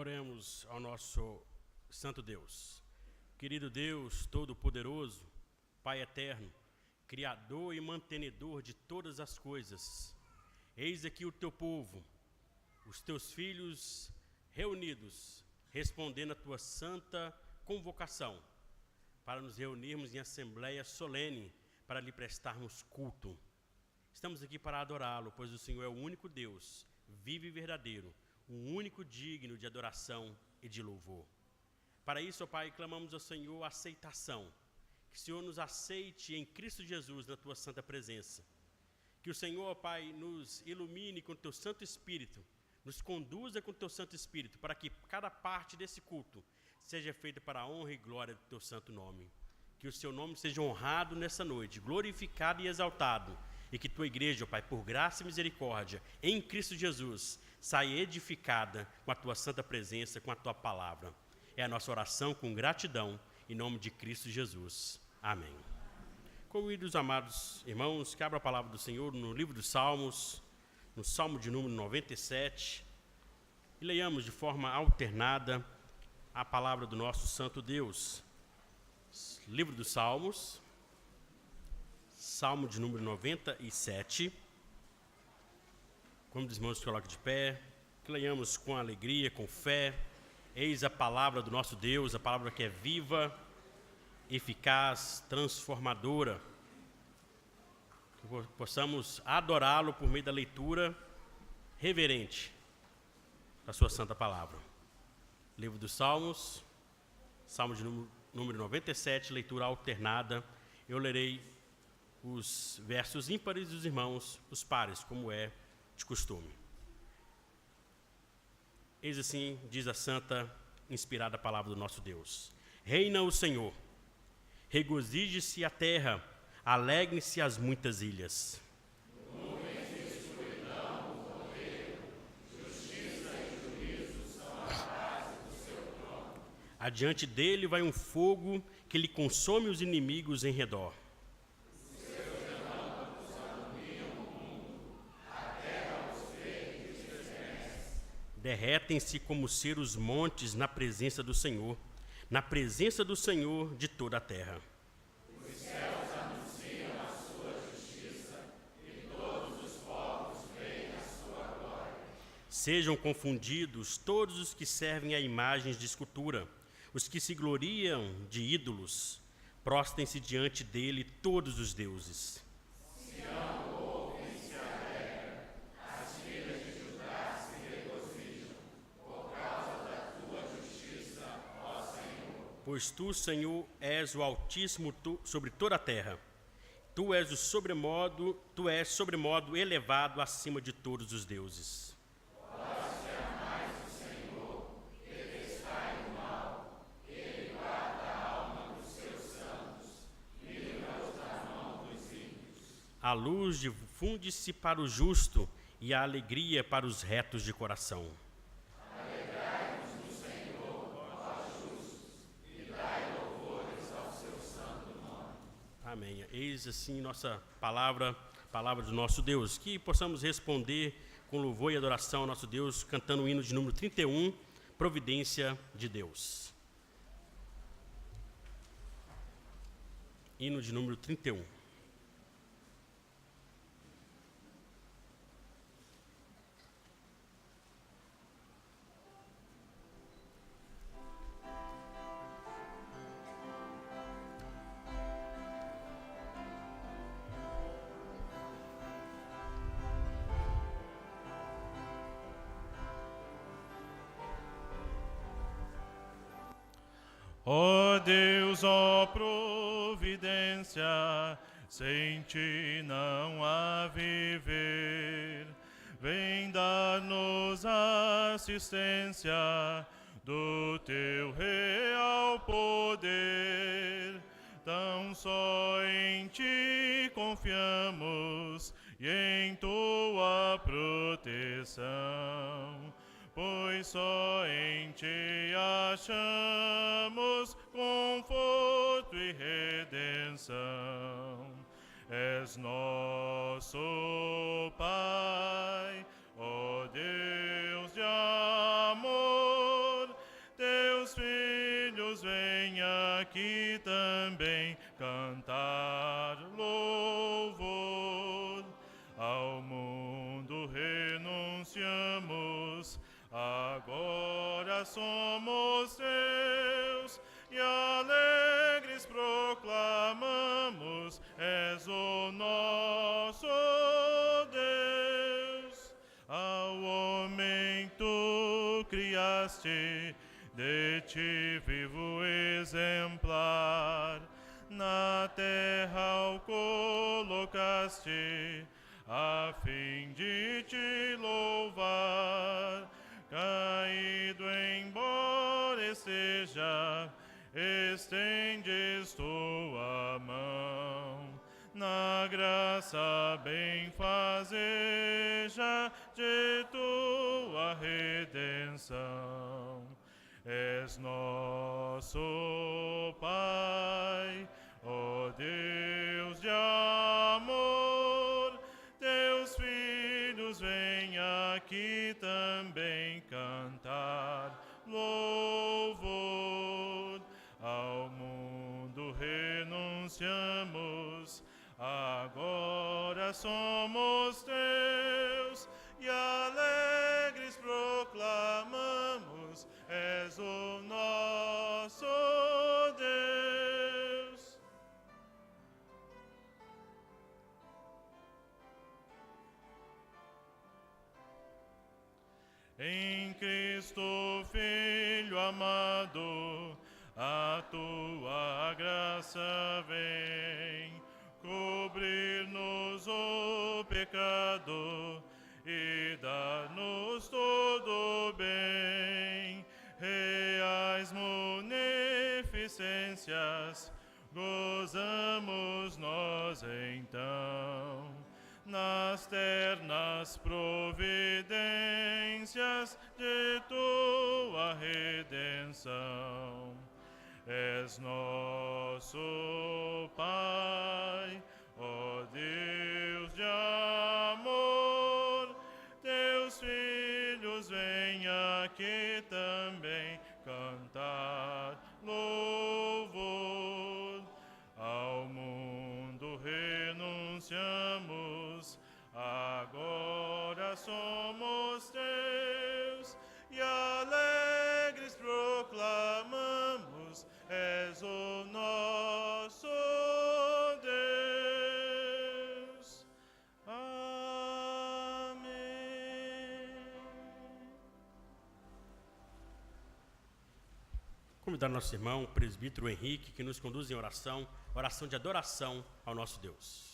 Oremos ao nosso Santo Deus. Querido Deus Todo-Poderoso, Pai Eterno, Criador e mantenedor de todas as coisas, eis aqui o teu povo, os teus filhos reunidos, respondendo à tua santa convocação, para nos reunirmos em assembleia solene, para lhe prestarmos culto. Estamos aqui para adorá-lo, pois o Senhor é o único Deus, vivo e verdadeiro, o único digno de adoração e de louvor. Para isso, ó Pai, clamamos ao Senhor a aceitação, que o Senhor nos aceite em Cristo Jesus na tua santa presença. Que o Senhor, ó Pai, nos ilumine com o teu Santo Espírito, nos conduza com o teu Santo Espírito, para que cada parte desse culto seja feita para a honra e glória do teu santo nome. Que o seu nome seja honrado nessa noite, glorificado e exaltado, e que tua igreja, ó Pai, por graça e misericórdia, em Cristo Jesus, saia edificada com a tua santa presença, com a tua palavra. É a nossa oração com gratidão, em nome de Cristo Jesus. Amém. Convido os amados irmãos que abram a palavra do Senhor no livro dos Salmos, no Salmo de número 97, e leiamos de forma alternada a palavra do nosso Santo Deus. Livro dos Salmos, Salmo de número 97. Como os irmãos se colocam de pé, que leiamos com alegria, com fé. Eis a palavra do nosso Deus, a palavra que é viva, eficaz, transformadora. Que possamos adorá-lo por meio da leitura reverente da sua santa palavra. Livro dos Salmos, Salmo de número 97, leitura alternada. Eu lerei os versos ímpares dos irmãos, os pares, como é de costume. Eis assim, diz a santa, inspirada palavra do nosso Deus. Reina o Senhor, regozije-se a terra, alegrem-se as muitas ilhas. Nuvens de escuridão, o poder, justiça e juízo são a base do seu trono. Adiante dele vai um fogo que lhe consome os inimigos em redor. Derretem-se como ser os montes na presença do Senhor de toda a terra. Os céus anunciam a sua justiça e todos os povos veem a sua glória. Sejam confundidos todos os que servem a imagens de escultura, os que se gloriam de ídolos, prostrem-se diante dele todos os deuses. Pois tu, Senhor, és o Altíssimo sobre toda a terra. Tu és sobremodo elevado acima de todos os deuses. Vós que amais o Senhor, detestai o mal, ele guarda a alma dos seus santos, livra-os da mão dos ímpios. A luz difunde-se para o justo e a alegria para os retos de coração. Amém. Eis assim nossa palavra do nosso Deus. Que possamos responder com louvor e adoração ao nosso Deus, cantando o hino de número 31, Providência de Deus. Hino de número 31. Ó Deus, ó providência, sem ti não há viver. Vem dar-nos assistência do teu real poder. Tão só em ti confiamos e em tua proteção. Pois só em ti achamos conforto e redenção. És nosso Pai, ó Deus de amor, aqui também cantar louvor. Ao mundo renunciamos, agora somos teus, e alegres proclamamos: és o nosso Deus. Ao homem tu criaste, de ti vivo exemplar, na terra o colocaste, a fim de te louvar. Caído embora esteja, estendes tua mão, na graça benfazeja de tua redenção. És nosso Pai, ó Deus de amor. Teus filhos vêm aqui também cantar louvor. Ao mundo renunciamos, agora somos teus, e alegres proclamamos: és o nosso Deus. Em Cristo, Filho amado, a tua graça vem cobrir-nos o pecado e dar-nos todo bem. Reais munificências gozamos nós então, nas ternas providências de tua redenção. És nosso Pai, ó Deus de amor. Teus filhos vêm aqui também cantar louvor. Ao mundo renunciamos, agora somos teus, e alegres proclamamos: és o nosso Deus. Amém. Convidar nosso irmão, o presbítero Henrique, que nos conduz em oração de adoração ao nosso Deus.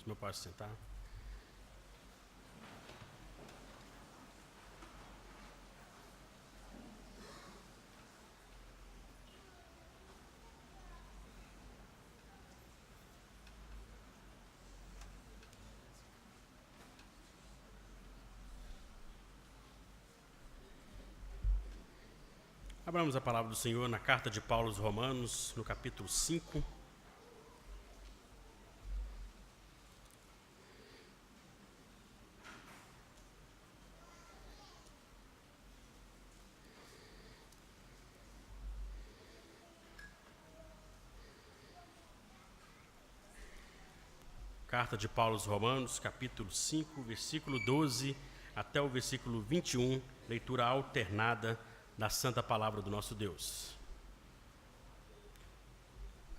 Meu pai, sentar. Abramos a palavra do Senhor na carta de Paulo aos Romanos, no capítulo 5. Carta de Paulo aos Romanos, capítulo 5, versículo 12 até o versículo 21, leitura alternada da Santa Palavra do nosso Deus.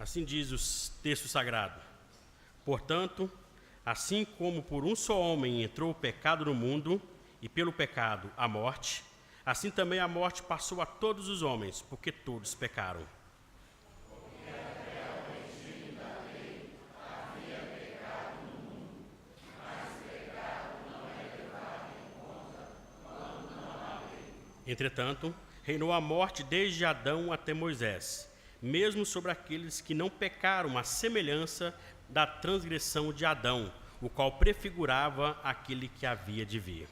Assim diz o texto sagrado: portanto, assim como por um só homem entrou o pecado no mundo, e pelo pecado a morte, assim também a morte passou a todos os homens, porque todos pecaram. Entretanto, reinou a morte desde Adão até Moisés, mesmo sobre aqueles que não pecaram, à semelhança da transgressão de Adão, o qual prefigurava aquele que havia de vir.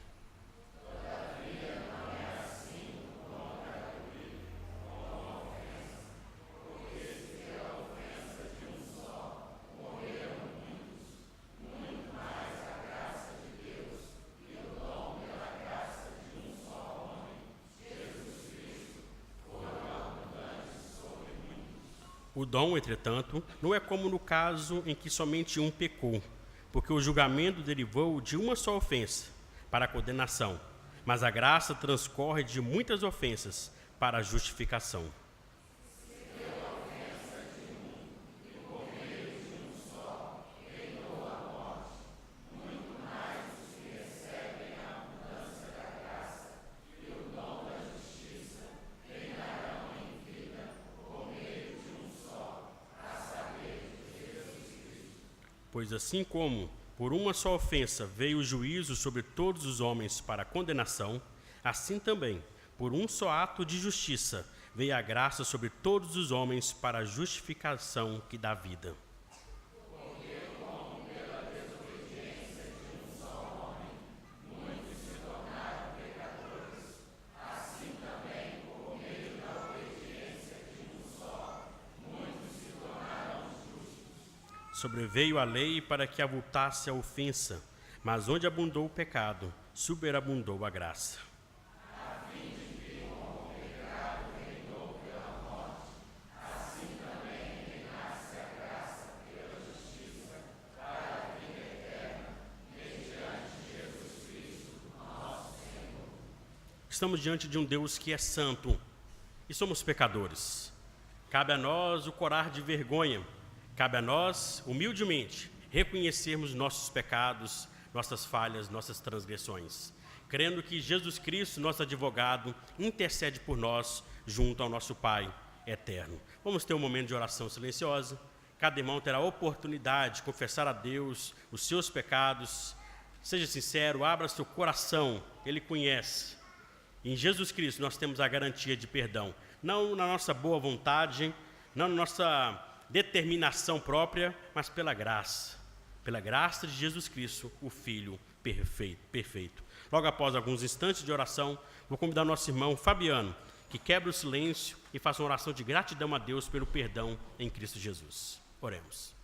O dom, entretanto, não é como no caso em que somente um pecou, porque o julgamento derivou de uma só ofensa, para a condenação, mas a graça transcorre de muitas ofensas para a justificação. Pois assim como por uma só ofensa veio o juízo sobre todos os homens para a condenação, assim também, por um só ato de justiça, veio a graça sobre todos os homens para a justificação que dá vida. Sobreveio a lei para que avultasse a ofensa, mas onde abundou o pecado, superabundou a graça. Estamos diante de um Deus que é santo e somos pecadores. Cabe a nós o corar de vergonha. Cabe a nós, humildemente, reconhecermos nossos pecados, nossas falhas, nossas transgressões, crendo que Jesus Cristo, nosso advogado, intercede por nós junto ao nosso Pai eterno. Vamos ter um momento de oração silenciosa. Cada irmão terá a oportunidade de confessar a Deus os seus pecados. Seja sincero, abra seu coração, Ele conhece. Em Jesus Cristo nós temos a garantia de perdão, não na nossa boa vontade, não na nossa determinação própria, mas pela graça de Jesus Cristo, o Filho perfeito. Logo após alguns instantes de oração, vou convidar o nosso irmão Fabiano, que quebra o silêncio e faça uma oração de gratidão a Deus pelo perdão em Cristo Jesus. Oremos.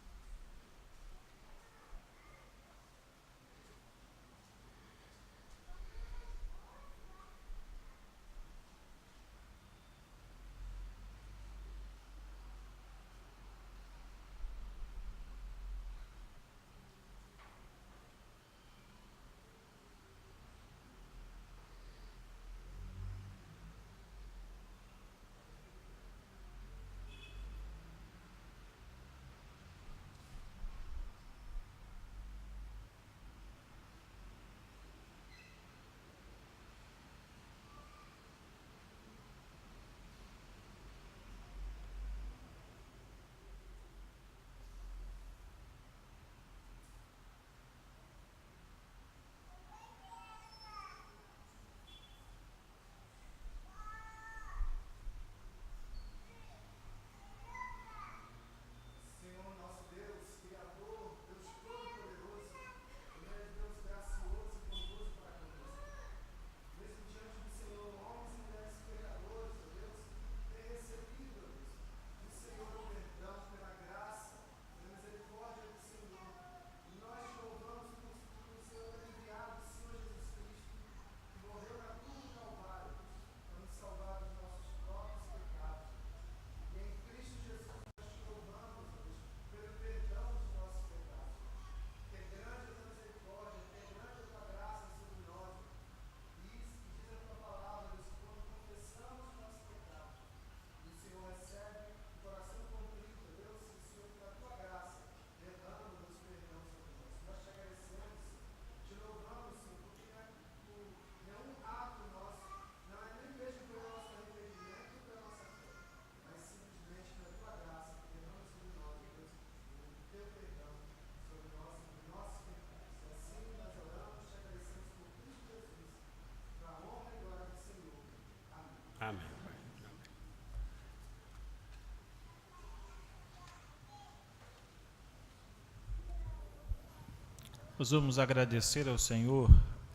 Nós vamos agradecer ao Senhor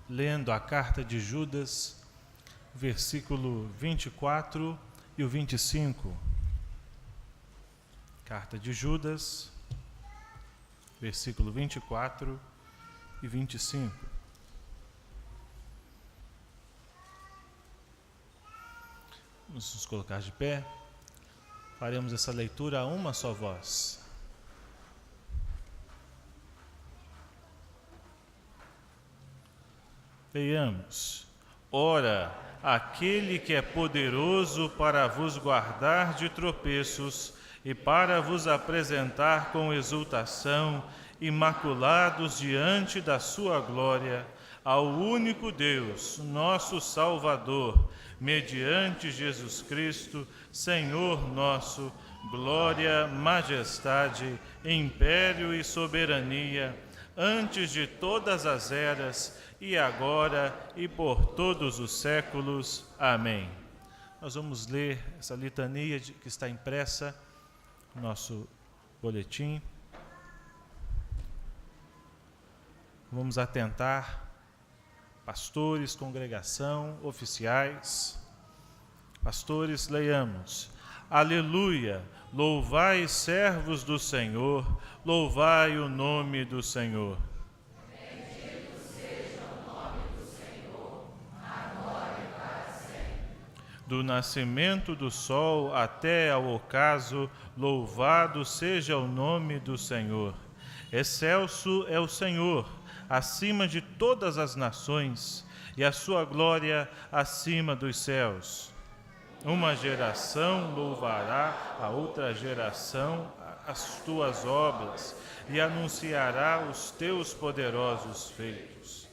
lendo a carta de Judas, versículo 24 e o 25. Carta de Judas, versículo 24 e 25. Vamos nos colocar de pé. Faremos essa leitura a uma só voz. Leiamos. Ora, aquele que é poderoso para vos guardar de tropeços e para vos apresentar com exultação, imaculados diante da sua glória, ao único Deus, nosso Salvador, mediante Jesus Cristo, Senhor nosso, glória, majestade, império e soberania, antes de todas as eras, e agora e por todos os séculos. Amém. Nós vamos ler essa litania que está impressa no nosso boletim. Vamos atentar, pastores, congregação, oficiais. Pastores, leiamos. Aleluia! Louvai, servos do Senhor, louvai o nome do Senhor. Do nascimento do sol até ao ocaso, louvado seja o nome do Senhor. Excelso é o Senhor, acima de todas as nações, e a sua glória acima dos céus. Uma geração louvará a outra geração as tuas obras, e anunciará os teus poderosos feitos.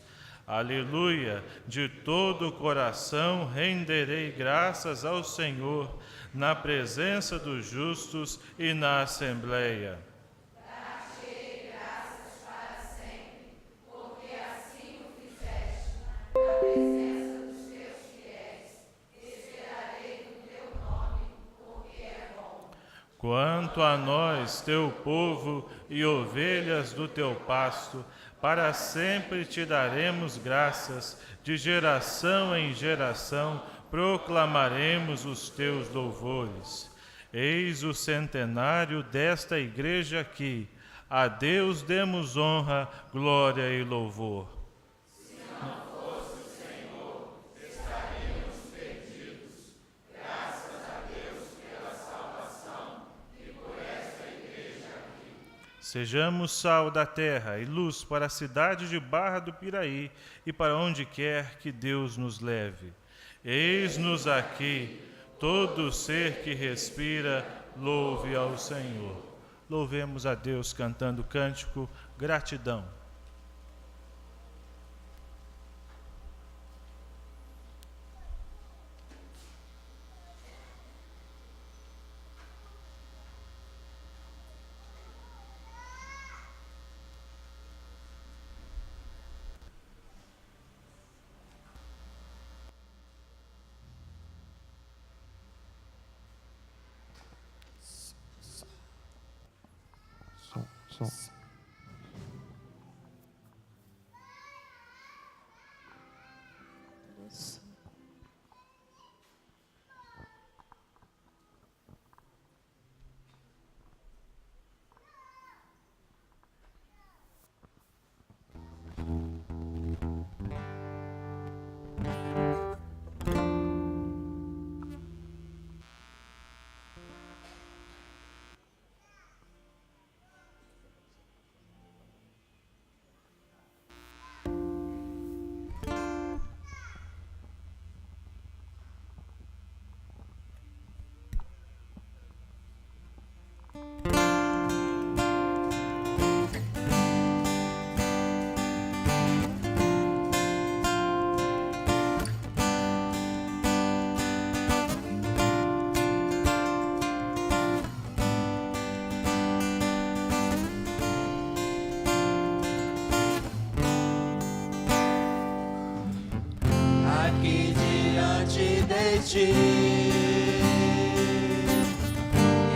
Aleluia! De todo o coração renderei graças ao Senhor, na presença dos justos e na assembleia. Dar-te-ei graças para sempre, porque assim o fizeste, na presença dos teus fiéis. Esperarei no teu nome, porque é bom. Quanto a nós, teu povo e ovelhas do teu pasto, para sempre te daremos graças, de geração em geração proclamaremos os teus louvores. Eis o centenário desta igreja aqui. A Deus demos honra, glória e louvor. Se não fosse o Senhor, estaríamos perdidos. Graças a Deus pela salvação e por esta igreja aqui. Sejamos sal da terra e luz para a cidade de Barra do Piraí e para onde quer que Deus nos leve. Eis-nos aqui, todo ser que respira, louve ao Senhor. Louvemos a Deus cantando o cântico Gratidão. ti.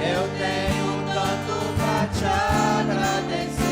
Eu tenho tanto pra te agradecer.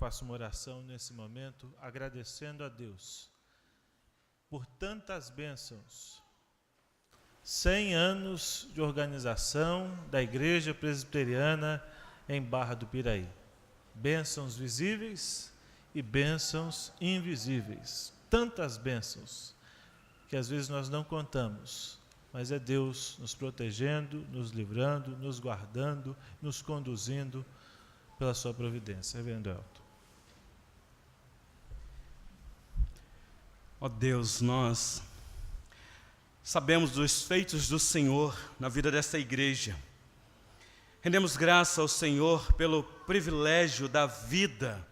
faça uma oração nesse momento, agradecendo a Deus por tantas bênçãos. 100 anos de organização da Igreja Presbiteriana em Barra do Piraí. Bênçãos visíveis e bênçãos invisíveis. Tantas bênçãos que às vezes nós não contamos, mas é Deus nos protegendo, nos livrando, nos guardando, nos conduzindo pela sua providência. Reverendo Elton. Ó Deus, nós sabemos dos feitos do Senhor na vida desta igreja. Rendemos graça ao Senhor pelo privilégio da vida,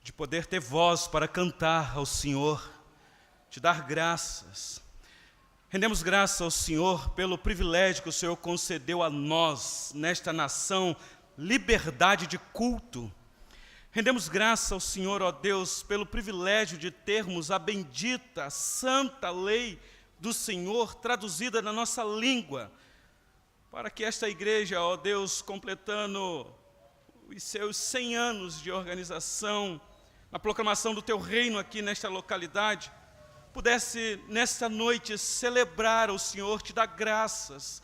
de poder ter voz para cantar ao Senhor, te dar graças. Rendemos graça ao Senhor pelo privilégio que o Senhor concedeu a nós, nesta nação, liberdade de culto. Rendemos graça ao Senhor, ó Deus, pelo privilégio de termos a bendita, santa lei do Senhor traduzida na nossa língua, para que esta igreja, ó Deus, completando os seus 100 anos de organização, na proclamação do Teu reino aqui nesta localidade, pudesse nesta noite celebrar o Senhor, te dar graças.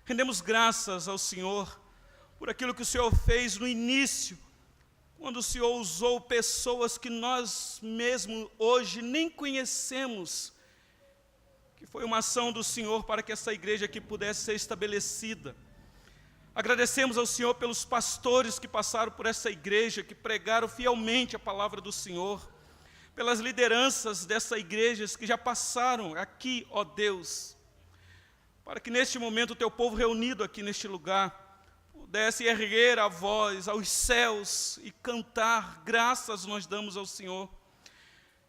Rendemos graças ao Senhor por aquilo que o Senhor fez no início, quando o Senhor usou pessoas que nós mesmos hoje nem conhecemos, que foi uma ação do Senhor para que essa igreja aqui pudesse ser estabelecida. Agradecemos ao Senhor pelos pastores que passaram por essa igreja, que pregaram fielmente a palavra do Senhor, pelas lideranças dessa igreja que já passaram aqui, ó Deus, para que neste momento o Teu povo reunido aqui neste lugar pudesse erguer a voz aos céus e cantar. Graças nós damos ao Senhor.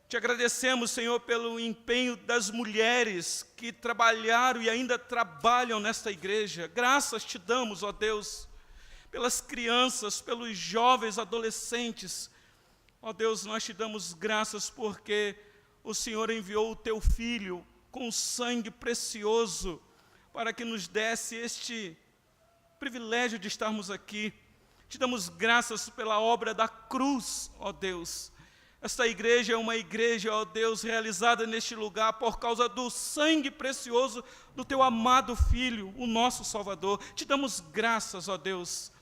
Te agradecemos, Senhor, pelo empenho das mulheres que trabalharam e ainda trabalham nesta igreja. Graças te damos, ó Deus, pelas crianças, pelos jovens, adolescentes. Ó Deus, nós te damos graças porque o Senhor enviou o Teu Filho com sangue precioso para que nos desse este privilégio de estarmos aqui. Te damos graças pela obra da cruz, ó Deus. Esta igreja é uma igreja, ó Deus, realizada neste lugar por causa do sangue precioso do Teu amado Filho, o nosso Salvador. Te damos graças, ó Deus.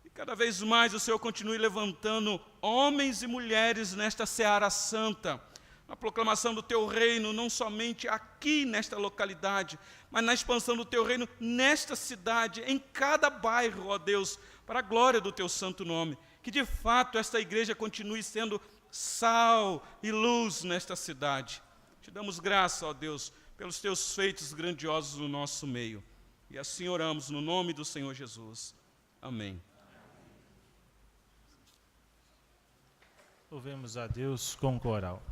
E cada vez mais o Senhor continue levantando homens e mulheres nesta seara santa, na proclamação do Teu reino, não somente aqui nesta localidade, mas na expansão do Teu reino nesta cidade, em cada bairro, ó Deus, para a glória do Teu santo nome. Que de fato esta igreja continue sendo sal e luz nesta cidade. Te damos graça, ó Deus, pelos Teus feitos grandiosos no nosso meio. E assim oramos no nome do Senhor Jesus. Amém. Louvemos a Deus com o coral.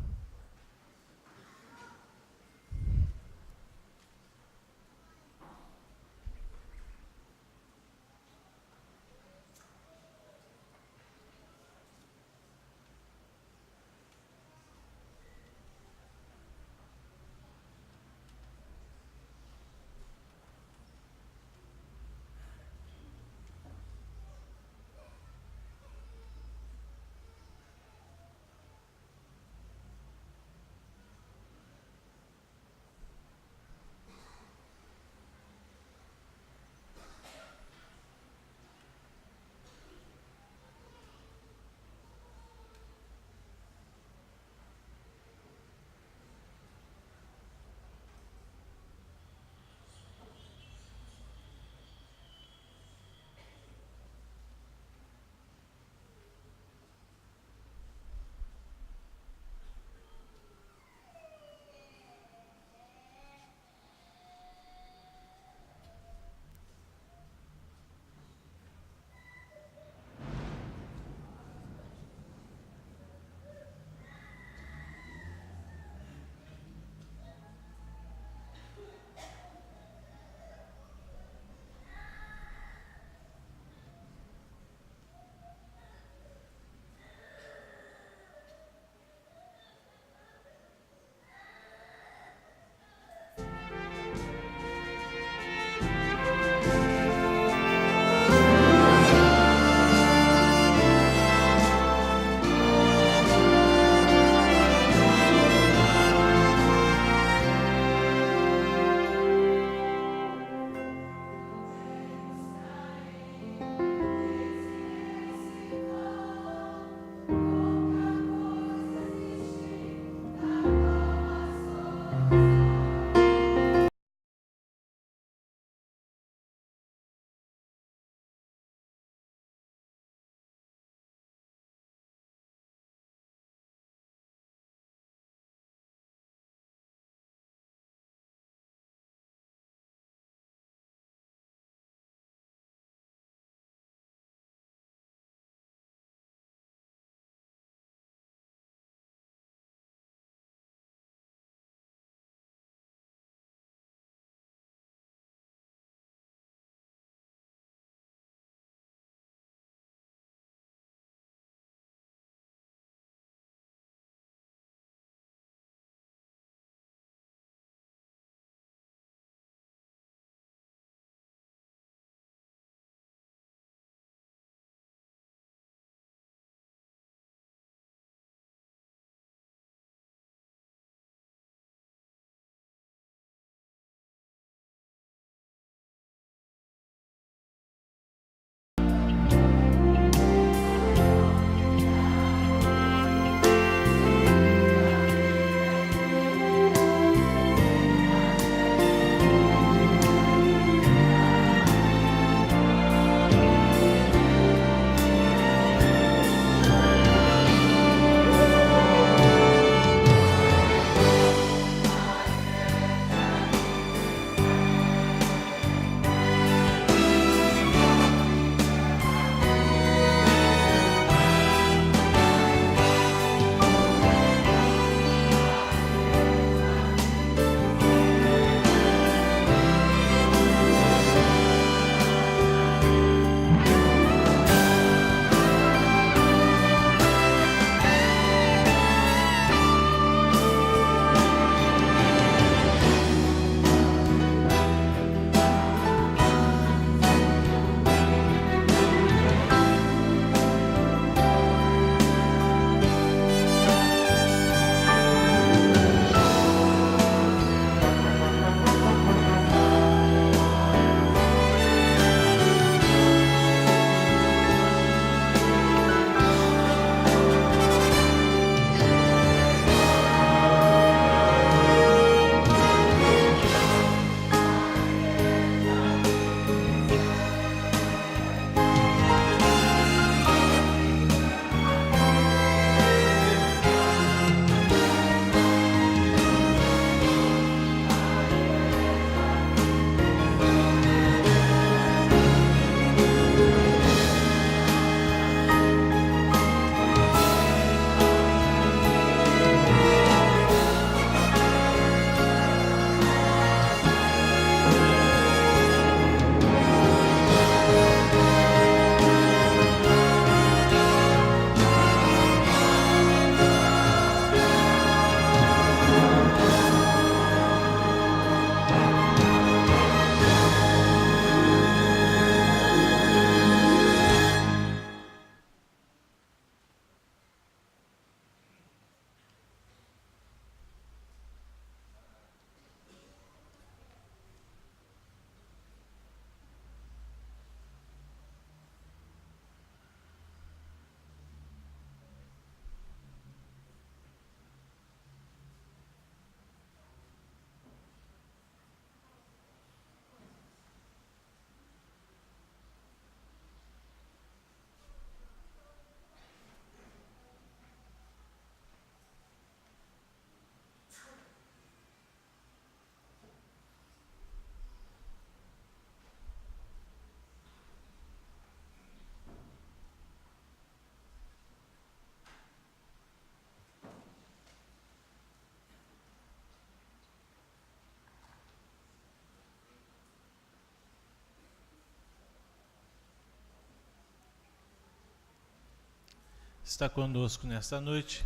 está conosco nesta noite.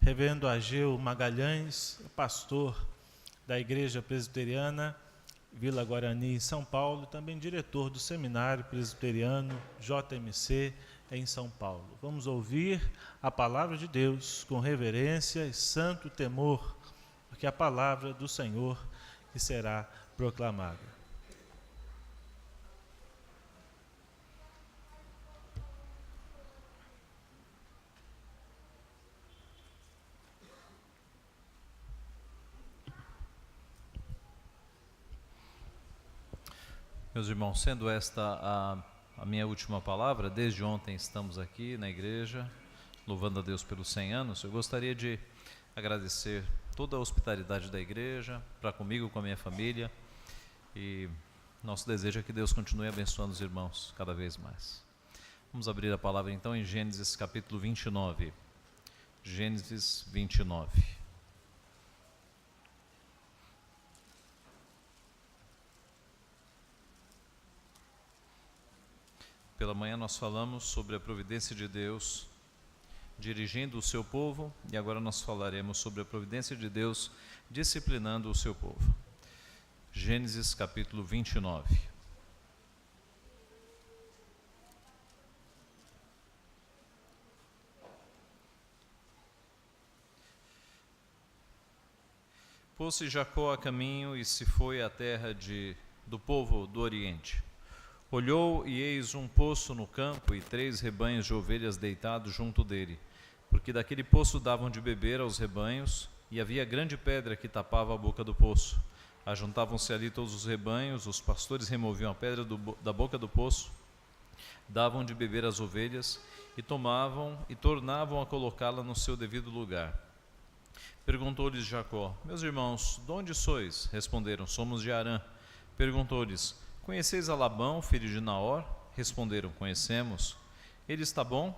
Reverendo Ageu Magalhães, pastor da Igreja Presbiteriana Vila Guarani, em São Paulo, também diretor do Seminário Presbiteriano JMC, em São Paulo. Vamos ouvir a palavra de Deus com reverência e santo temor, porque é a palavra do Senhor que será proclamada. Meus irmãos, sendo esta a minha última palavra, desde ontem estamos aqui na igreja, louvando a Deus pelos 100 anos, eu gostaria de agradecer toda a hospitalidade da igreja, para comigo, com a minha família, e nosso desejo é que Deus continue abençoando os irmãos cada vez mais. Vamos abrir a palavra então em Gênesis capítulo 29. Gênesis 29. Pela manhã nós falamos sobre a providência de Deus dirigindo o seu povo, e agora nós falaremos sobre a providência de Deus disciplinando o seu povo. Gênesis capítulo 29. Pôs-se Jacó a caminho e se foi à terra do povo do Oriente. Olhou e eis um poço no campo e 3 rebanhos de ovelhas deitados junto dele, porque daquele poço davam de beber aos rebanhos, e havia grande pedra que tapava a boca do poço. Ajuntavam-se ali todos os rebanhos, os pastores removiam a pedra da boca do poço, davam de beber às ovelhas, e tomavam e tornavam a colocá-la no seu devido lugar. Perguntou-lhes Jacó: meus irmãos, de onde sois? Responderam: somos de Harã. Perguntou-lhes: conheceis a Labão, filho de Naor? Responderam: conhecemos. Ele está bom?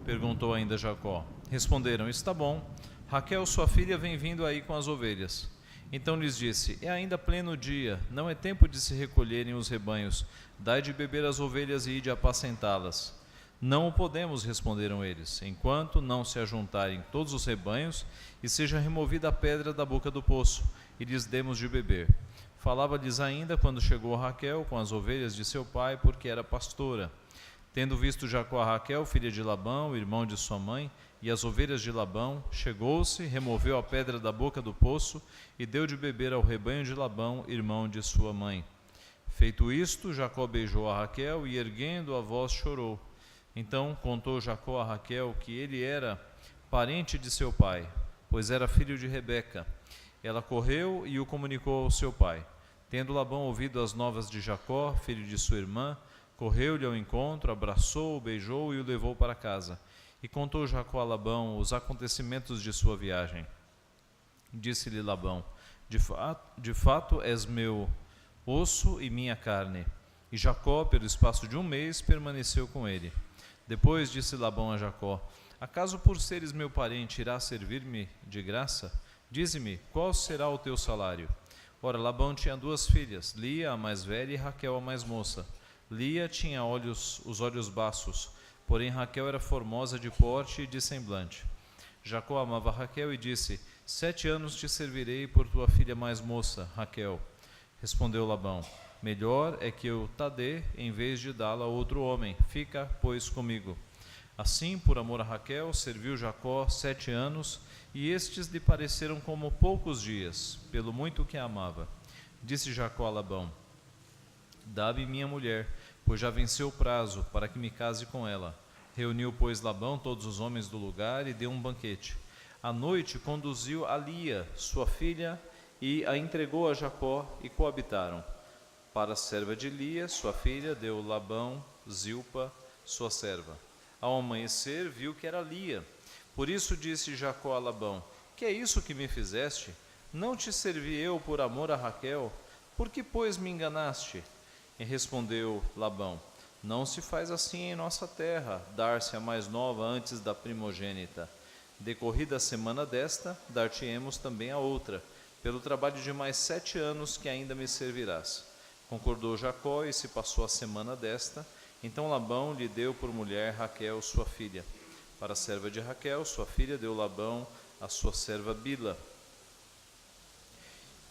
Perguntou ainda Jacó. Responderam: está bom. Raquel, sua filha, vem vindo aí com as ovelhas. Então lhes disse: é ainda pleno dia, não é tempo de se recolherem os rebanhos. Dai de beber às ovelhas e ide apacentá-las. Não o podemos, responderam eles, enquanto não se ajuntarem todos os rebanhos e seja removida a pedra da boca do poço, e lhes demos de beber. Falava-lhes ainda quando chegou Raquel com as ovelhas de seu pai, porque era pastora. Tendo visto Jacó a Raquel, filha de Labão, irmão de sua mãe, e as ovelhas de Labão, chegou-se, removeu a pedra da boca do poço e deu de beber ao rebanho de Labão, irmão de sua mãe. Feito isto, Jacó beijou a Raquel e, erguendo a voz, chorou. Então contou Jacó a Raquel que ele era parente de seu pai, pois era filho de Rebeca. Ela correu e o comunicou ao seu pai. Tendo Labão ouvido as novas de Jacó, filho de sua irmã, correu-lhe ao encontro, abraçou-o, beijou-o e o levou para casa. E contou Jacó a Labão os acontecimentos de sua viagem. Disse-lhe Labão: de fato és meu osso e minha carne. E Jacó, pelo espaço de 1 mês, permaneceu com ele. Depois disse Labão a Jacó: acaso por seres meu parente irás servir-me de graça? Dize-me, qual será o teu salário? Ora, Labão tinha 2 filhas, Lia, a mais velha, e Raquel, a mais moça. Lia tinha os olhos baços, porém Raquel era formosa de porte e de semblante. Jacó amava Raquel e disse: 7 anos te servirei por tua filha mais moça, Raquel. Respondeu Labão: melhor é que eu ta dê, em vez de dá-la a outro homem. Fica, pois, comigo. Assim, por amor a Raquel, serviu Jacó 7 anos, e estes lhe pareceram como poucos dias, pelo muito que a amava. Disse Jacó a Labão: dá-me minha mulher, pois já venceu o prazo, para que me case com ela. Reuniu, pois, Labão todos os homens do lugar e deu um banquete. À noite conduziu a Lia, sua filha, e a entregou a Jacó, e coabitaram. Para a serva de Lia, sua filha, deu Labão Zilpa, sua serva. Ao amanhecer, viu que era Lia. Por isso disse Jacó a Labão: que é isso que me fizeste? Não te servi eu por amor a Raquel? Por que, pois, me enganaste? E respondeu Labão: não se faz assim em nossa terra, dar-se a mais nova antes da primogênita. Decorrida a semana desta, dar-te-emos também a outra, pelo trabalho de mais 7 anos que ainda me servirás. Concordou Jacó e se passou a semana desta. Então Labão lhe deu por mulher Raquel, sua filha. Para a serva de Raquel, sua filha, deu Labão a sua serva Bila.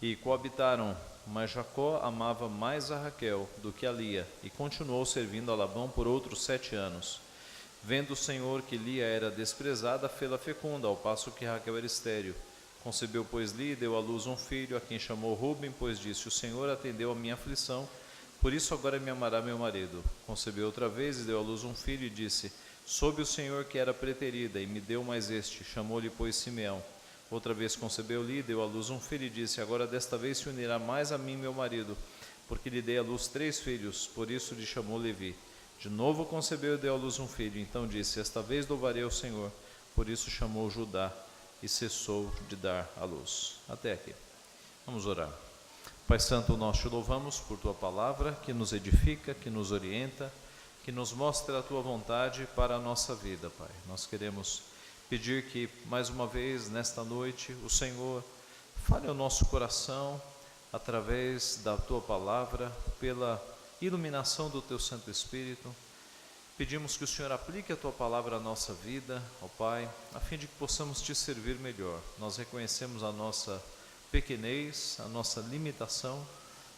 E coabitaram, mas Jacó amava mais a Raquel do que a Lia, e continuou servindo a Labão por outros 7 anos. Vendo o Senhor que Lia era desprezada, fê-la fecunda, ao passo que Raquel era estéril. Concebeu, pois, Lia e deu à luz um filho, a quem chamou Ruben, pois disse: o Senhor atendeu a minha aflição, por isso agora me amará meu marido. Concebeu outra vez e deu à luz um filho, e disse: soube o Senhor que era preterida, e me deu mais este. Chamou-lhe, pois, Simeão. Outra vez concebeu Lia, deu à luz um filho, e disse: agora desta vez se unirá mais a mim meu marido, porque lhe dei à luz 3 filhos, por isso lhe chamou Levi. De novo concebeu e deu à luz um filho, então disse: esta vez louvarei ao Senhor, por isso chamou Judá, e cessou de dar à luz. Até aqui. Vamos orar. Pai Santo, nós te louvamos por tua palavra, que nos edifica, que nos orienta, que nos mostra a tua vontade para a nossa vida, Pai. Nós queremos pedir que, mais uma vez, nesta noite, o Senhor fale ao nosso coração, através da tua palavra, pela iluminação do teu Santo Espírito. Pedimos que o Senhor aplique a tua palavra à nossa vida, ó Pai, a fim de que possamos te servir melhor. Nós reconhecemos a nossa pequenez, a nossa limitação,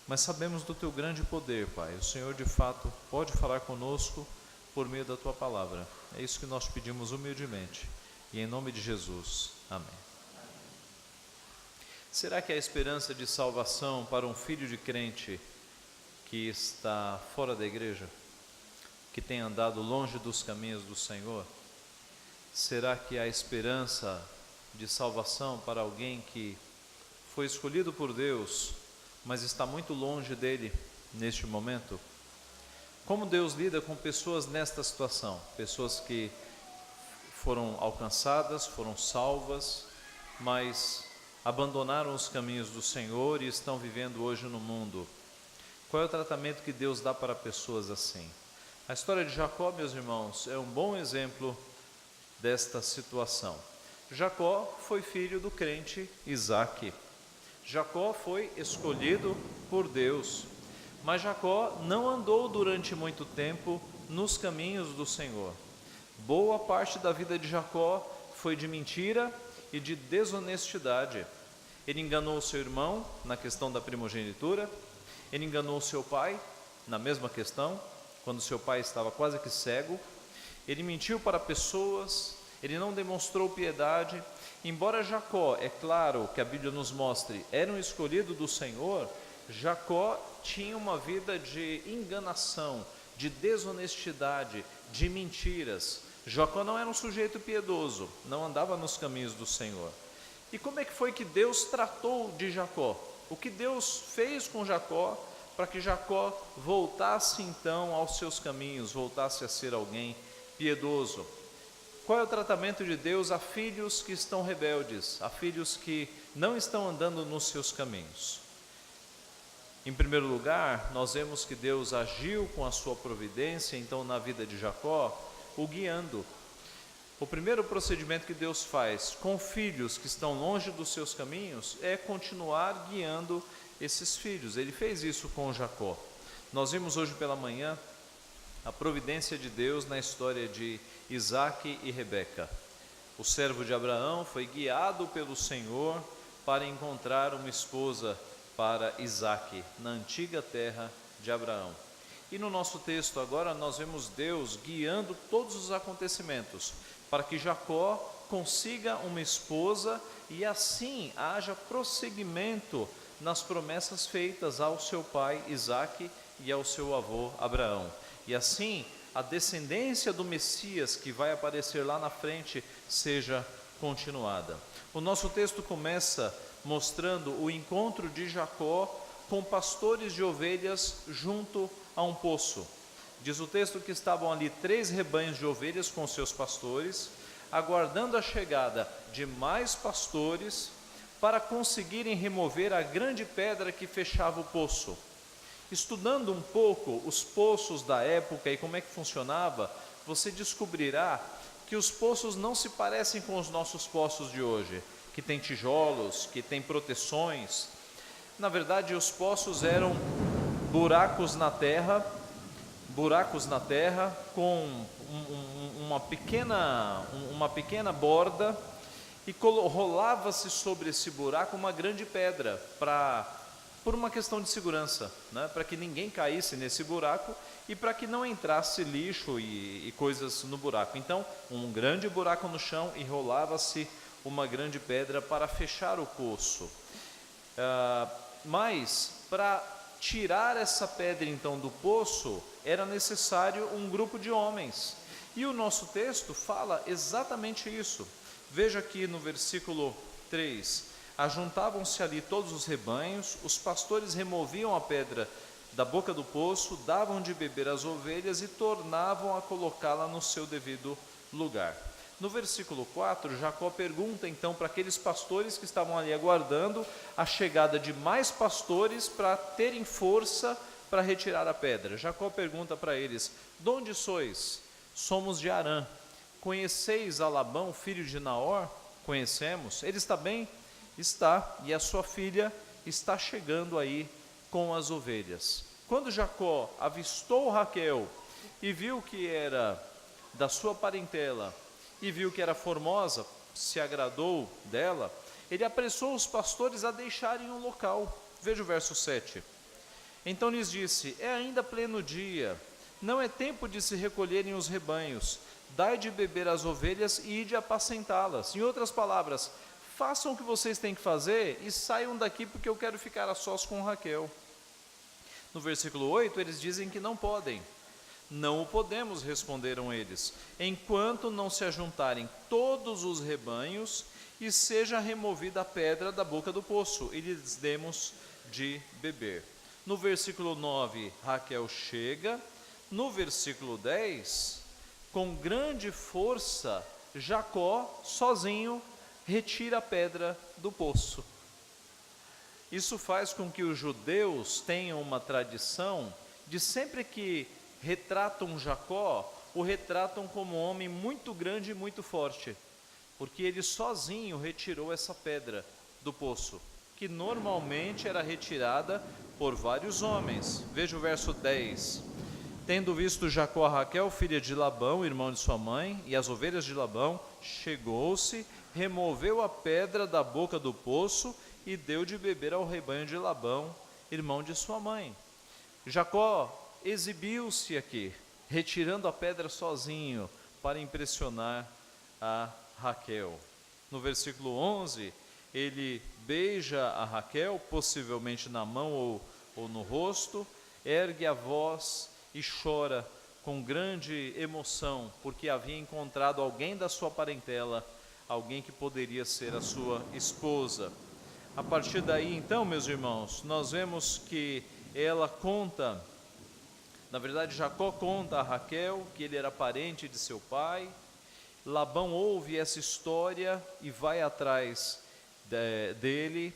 mas sabemos do teu grande poder, Pai. O Senhor, de fato, pode falar conosco por meio da tua palavra. É isso que nós pedimos humildemente. E em nome de Jesus. Amém. Será que há esperança de salvação para um filho de crente que está fora da igreja? Que tem andado longe dos caminhos do Senhor? Será que há esperança de salvação para alguém que foi escolhido por Deus, mas está muito longe dele neste momento? Como Deus lida com pessoas nesta situação? Pessoas que foram alcançadas, foram salvas, mas abandonaram os caminhos do Senhor e estão vivendo hoje no mundo. Qual é o tratamento que Deus dá para pessoas assim? A história de Jacó, meus irmãos, é um bom exemplo desta situação. Jacó foi filho do crente Isaque. Jacó foi escolhido por Deus, mas Jacó não andou durante muito tempo nos caminhos do Senhor. Boa parte da vida de Jacó foi de mentira e de desonestidade. Ele enganou seu irmão na questão da primogenitura, ele enganou seu pai na mesma questão, quando seu pai estava quase que cego. Ele mentiu para pessoas, ele não demonstrou piedade. Embora Jacó, é claro que a Bíblia nos mostre, era um escolhido do Senhor, Jacó tinha uma vida de enganação, de desonestidade, de mentiras. Jacó não era um sujeito piedoso, não andava nos caminhos do Senhor. E como é que foi que Deus tratou de Jacó? O que Deus fez com Jacó para que Jacó voltasse então aos seus caminhos, voltasse a ser alguém piedoso? Qual é o tratamento de Deus a filhos que estão rebeldes, a filhos que não estão andando nos seus caminhos? Em primeiro lugar, nós vemos que Deus agiu com a sua providência, então, na vida de Jacó, o guiando. O primeiro procedimento que Deus faz com filhos que estão longe dos seus caminhos é continuar guiando esses filhos. Ele fez isso com Jacó. Nós vimos hoje pela manhã a providência de Deus na história de Isaque e Rebeca. O servo de Abraão foi guiado pelo Senhor para encontrar uma esposa para Isaque, na antiga terra de Abraão. E no nosso texto agora nós vemos Deus guiando todos os acontecimentos para que Jacó consiga uma esposa e assim haja prosseguimento nas promessas feitas ao seu pai Isaque e ao seu avô Abraão. E assim a descendência do Messias que vai aparecer lá na frente seja continuada. O nosso texto começa mostrando o encontro de Jacó com pastores de ovelhas junto a um poço. Diz o texto que estavam ali 3 rebanhos de ovelhas com seus pastores, aguardando a chegada de mais pastores para conseguirem remover a grande pedra que fechava o poço. Estudando um pouco os poços da época e como é que funcionava, você descobrirá que os poços não se parecem com os nossos poços de hoje, que tem tijolos, que tem proteções. Na verdade, os poços eram buracos na terra buracos na terra com uma pequena borda, e rolava-se sobre esse buraco uma grande pedra por uma questão de segurança, né? Para que ninguém caísse nesse buraco e para que não entrasse lixo e coisas no buraco. Então, um grande buraco no chão e rolava-se uma grande pedra para fechar o poço. Mas, para tirar essa pedra então do poço, era necessário um grupo de homens. E o nosso texto fala exatamente isso. Veja aqui no versículo 3. Ajuntavam-se ali todos os rebanhos, os pastores removiam a pedra da boca do poço, davam de beber às ovelhas e tornavam a colocá-la no seu devido lugar. No versículo 4, Jacó pergunta então para aqueles pastores que estavam ali aguardando a chegada de mais pastores para terem força para retirar a pedra. Jacó pergunta para eles: de onde sois? Somos de Harã. Conheceis a Labão, filho de Naor? Conhecemos. Ele está bem? Está, e a sua filha está chegando aí com as ovelhas. Quando Jacó avistou Raquel e viu que era da sua parentela, e viu que era formosa, se agradou dela, ele apressou os pastores a deixarem o local. Veja o verso 7. Então lhes disse: é ainda pleno dia, não é tempo de se recolherem os rebanhos, dai de beber às ovelhas e ide apacentá-las. Em outras palavras, façam o que vocês têm que fazer e saiam daqui, porque eu quero ficar a sós com Raquel. No versículo 8, eles dizem que não podem. Não o podemos, responderam eles, enquanto não se ajuntarem todos os rebanhos e seja removida a pedra da boca do poço, e lhes demos de beber. No versículo 9, Raquel chega. No versículo 10, com grande força, Jacó, sozinho, retira a pedra do poço. Isso faz com que os judeus tenham uma tradição de, sempre que retratam Jacó, o retratam como um homem muito grande e muito forte, porque ele sozinho retirou essa pedra do poço, que normalmente era retirada por vários homens. Veja o verso 10. Tendo visto Jacó a Raquel, filha de Labão, irmão de sua mãe, e as ovelhas de Labão, chegou-se, removeu a pedra da boca do poço e deu de beber ao rebanho de Labão, irmão de sua mãe. Jacó exibiu-se aqui, retirando a pedra sozinho, para impressionar a Raquel. No versículo 11, ele beija a Raquel, possivelmente na mão ou no rosto, ergue a voz e chora com grande emoção, porque havia encontrado alguém da sua parentela, alguém que poderia ser a sua esposa. A partir daí, então, meus irmãos, nós vemos que ela conta, na verdade, Jacó conta a Raquel que ele era parente de seu pai. Labão ouve essa história e vai atrás dele,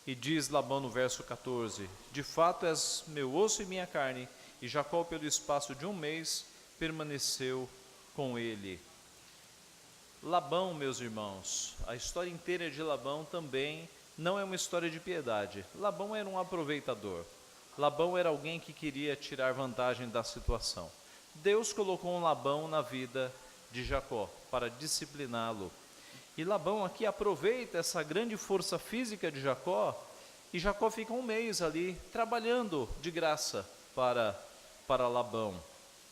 e diz Labão no verso 14: de fato és meu osso e minha carne. E Jacó, pelo espaço de 1 mês, permaneceu com ele. Labão, meus irmãos, a história inteira de Labão também não é uma história de piedade. Labão era um aproveitador. Labão era alguém que queria tirar vantagem da situação. Deus colocou um Labão na vida de Jacó para discipliná-lo. E Labão aqui aproveita essa grande força física de Jacó, e Jacó fica 1 mês ali trabalhando de graça para Labão.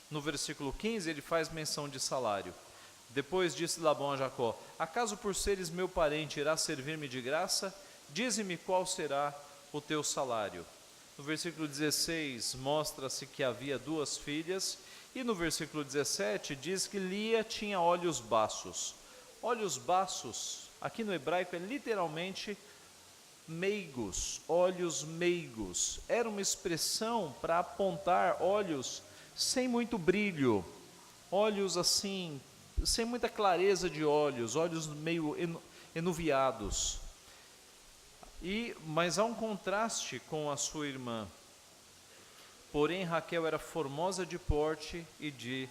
No versículo 15 ele faz menção de salário. Depois disse Labão a Jacó: acaso por seres meu parente irás servir-me de graça? Dize-me qual será o teu salário. No versículo 16 mostra-se que havia 2 filhas, e no versículo 17 diz que Lia tinha olhos baços. Olhos baços, aqui no hebraico, é literalmente meigos, olhos meigos. Era uma expressão para apontar olhos sem muito brilho, olhos assim, sem muita clareza de olhos, olhos meio enuviados. Mas há um contraste com a sua irmã. Porém, Raquel era formosa de porte e de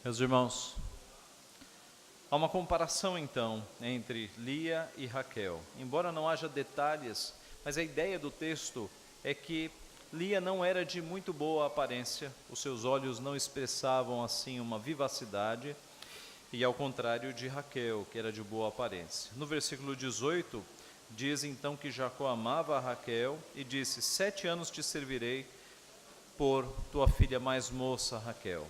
Meus irmãos, há uma comparação então entre Lia e Raquel. Embora não haja detalhes, mas a ideia do texto é que Lia não era de muito boa aparência, os seus olhos não expressavam assim uma vivacidade, e ao contrário de Raquel, que era de boa aparência. No versículo 18, diz então que Jacó amava a Raquel e disse: 7 anos te servirei por tua filha mais moça, Raquel.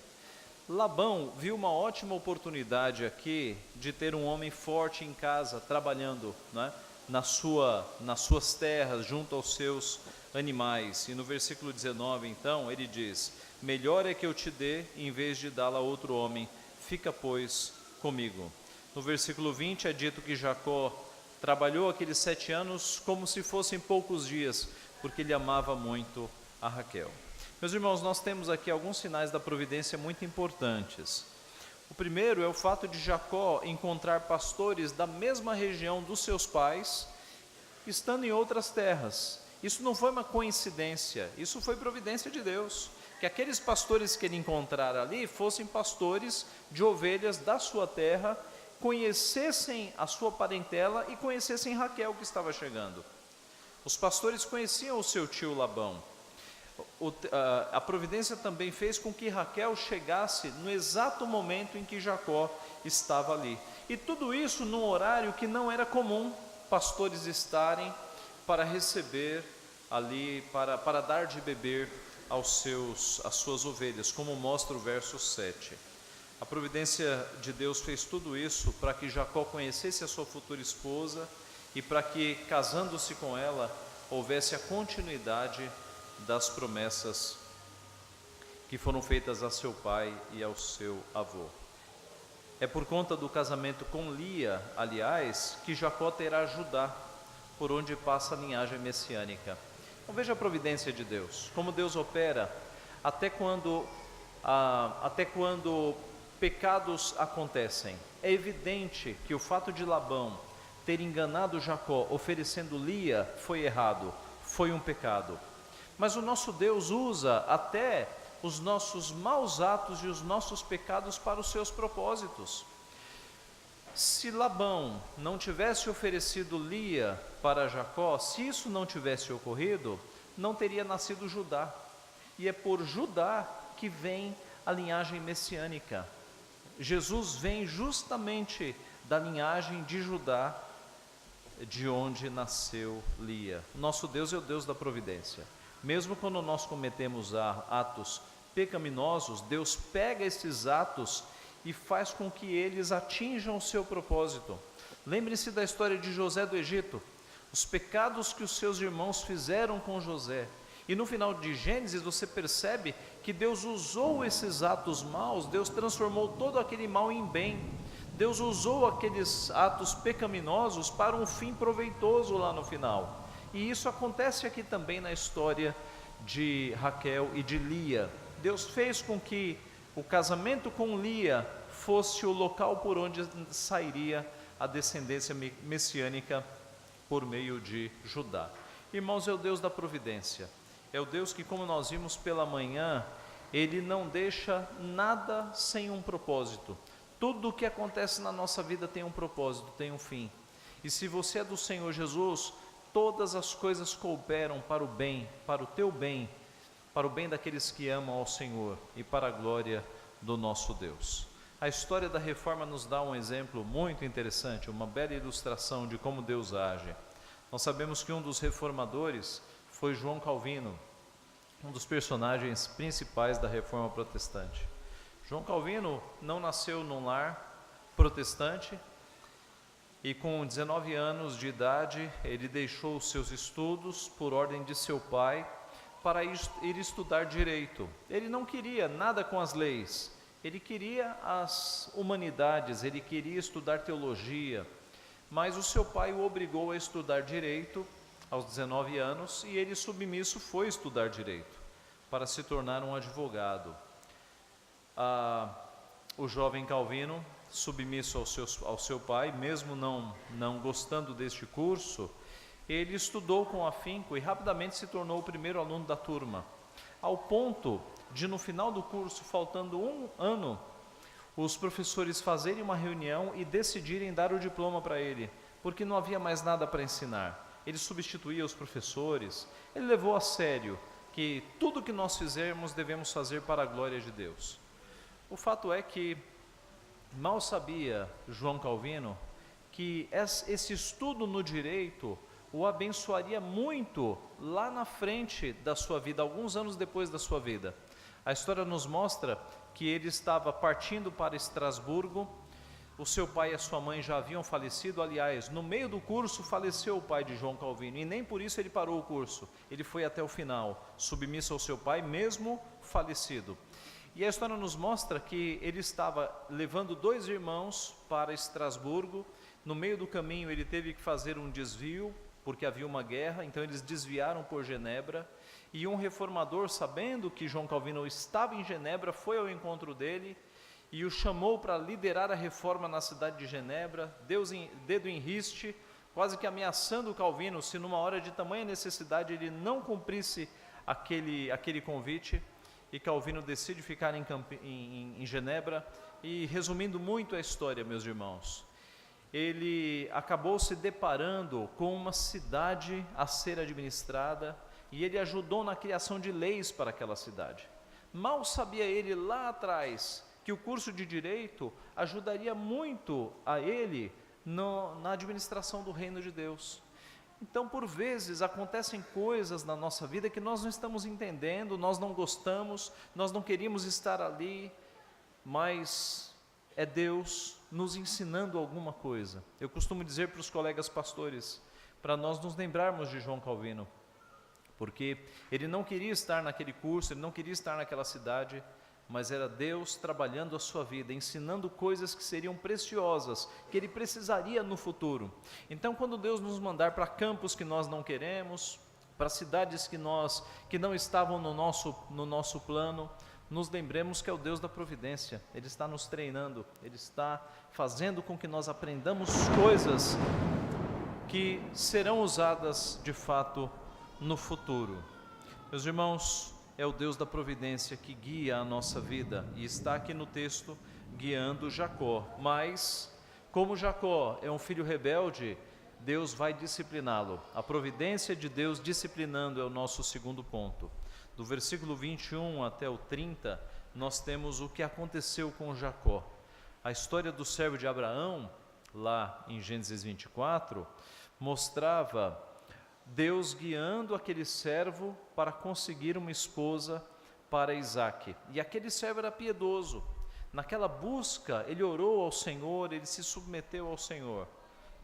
Labão viu uma ótima oportunidade aqui de ter um homem forte em casa, trabalhando, né, nas suas terras, junto aos seus animais. E no versículo 19, então, ele diz: melhor é que eu te dê, em vez de dá-la a outro homem, fica, pois, comigo. No versículo 20 é dito que Jacó trabalhou aqueles 7 anos como se fossem poucos dias, porque ele amava muito a Raquel. Meus irmãos, nós temos aqui alguns sinais da providência muito importantes. O primeiro é o fato de Jacó encontrar pastores da mesma região dos seus pais, estando em outras terras. Isso não foi uma coincidência, isso foi providência de Deus. Que aqueles pastores que ele encontrar ali fossem pastores de ovelhas da sua terra, conhecessem a sua parentela e conhecessem Raquel que estava chegando. Os pastores conheciam o seu tio Labão. A providência também fez com que Raquel chegasse no exato momento em que Jacó estava ali. E tudo isso num horário que não era comum pastores estarem para receber ali, para dar de beber às suas ovelhas, como mostra o verso 7. A providência de Deus fez tudo isso para que Jacó conhecesse a sua futura esposa e para que, casando-se com ela, houvesse a continuidade das promessas que foram feitas a seu pai e ao seu avô. É por conta do casamento com Lia, aliás, que Jacó terá Judá, por onde passa a linhagem messiânica. Então veja a providência de Deus, como Deus opera até quando pecados acontecem. É evidente que o fato de Labão ter enganado Jacó oferecendo Lia foi errado, foi um pecado. Mas o nosso Deus usa até os nossos maus atos e os nossos pecados para os seus propósitos. Se Labão não tivesse oferecido Lia para Jacó, se isso não tivesse ocorrido, não teria nascido Judá. E é por Judá que vem a linhagem messiânica. Jesus vem justamente da linhagem de Judá, de onde nasceu Lia. O nosso Deus é o Deus da providência. Mesmo quando nós cometemos atos pecaminosos, Deus pega esses atos e faz com que eles atinjam o seu propósito. Lembre-se da história de José do Egito, os pecados que os seus irmãos fizeram com José. E no final de Gênesis você percebe que Deus usou esses atos maus, Deus transformou todo aquele mal em bem. Deus usou aqueles atos pecaminosos para um fim proveitoso lá no final. E isso acontece aqui também na história de Raquel e de Lia. Deus fez com que o casamento com Lia fosse o local por onde sairia a descendência messiânica por meio de Judá. Irmãos, é o Deus da providência. É o Deus que, como nós vimos pela manhã, Ele não deixa nada sem um propósito. Tudo o que acontece na nossa vida tem um propósito, tem um fim. E se você é do Senhor Jesus, todas as coisas cooperam para o bem, para o teu bem, para o bem daqueles que amam ao Senhor e para a glória do nosso Deus. A história da reforma nos dá um exemplo muito interessante, uma bela ilustração de como Deus age. Nós sabemos que um dos reformadores foi João Calvino, um dos personagens principais da reforma protestante. João Calvino não nasceu num lar protestante e com 19 anos de idade ele deixou os seus estudos por ordem de seu pai para ir estudar direito. Ele não queria nada com as leis, ele queria as humanidades, ele queria estudar teologia, mas o seu pai o obrigou a estudar direito aos 19 anos e ele, submisso, foi estudar direito para se tornar um advogado. O jovem Calvino, submisso ao seu pai, mesmo não gostando deste curso, ele estudou com afinco e rapidamente se tornou o primeiro aluno da turma, ao ponto de, no final do curso, faltando um ano, os professores fazerem uma reunião e decidirem dar o diploma para ele, porque não havia mais nada para ensinar. Ele substituía os professores, ele levou a sério que tudo que nós fizermos devemos fazer para a glória de Deus. O fato é que mal sabia João Calvino que esse estudo no direito o abençoaria muito lá na frente da sua vida, alguns anos depois da sua vida. A história nos mostra que ele estava partindo para Estrasburgo, o seu pai e a sua mãe já haviam falecido, aliás, no meio do curso faleceu o pai de João Calvino, e nem por isso ele parou o curso, ele foi até o final, submisso ao seu pai, mesmo falecido. E a história nos mostra que ele estava levando 2 irmãos para Estrasburgo, no meio do caminho ele teve que fazer um desvio, porque havia uma guerra, então eles desviaram por Genebra, e um reformador, sabendo que João Calvino estava em Genebra, foi ao encontro dele e o chamou para liderar a reforma na cidade de Genebra, dedo em riste, quase que ameaçando Calvino, se numa hora de tamanha necessidade ele não cumprisse aquele convite, e Calvino decide ficar em Genebra. E resumindo muito a história, meus irmãos, ele acabou se deparando com uma cidade a ser administrada, e ele ajudou na criação de leis para aquela cidade. Mal sabia ele lá atrás que o curso de Direito ajudaria muito a ele na administração do reino de Deus. Então, por vezes, acontecem coisas na nossa vida que nós não estamos entendendo, nós não gostamos, nós não queríamos estar ali, mas é Deus nos ensinando alguma coisa. Eu costumo dizer para os colegas pastores, para nós nos lembrarmos de João Calvino, porque ele não queria estar naquele curso, ele não queria estar naquela cidade, mas era Deus trabalhando a sua vida, ensinando coisas que seriam preciosas, que ele precisaria no futuro. Então, quando Deus nos mandar para campos que nós não queremos, para cidades que não estavam no nosso plano, nos lembremos que é o Deus da providência. Ele está nos treinando, Ele está fazendo com que nós aprendamos coisas que serão usadas de fato no futuro. Meus irmãos, é o Deus da providência que guia a nossa vida, e está aqui no texto guiando Jacó. Mas, como Jacó é um filho rebelde, Deus vai discipliná-lo. A providência de Deus disciplinando é o nosso segundo ponto. Do versículo 21 até o 30, nós temos o que aconteceu com Jacó. A história do servo de Abraão, lá em Gênesis 24, mostrava Deus guiando aquele servo para conseguir uma esposa para Isaque. E aquele servo era piedoso. Naquela busca, ele orou ao Senhor, ele se submeteu ao Senhor.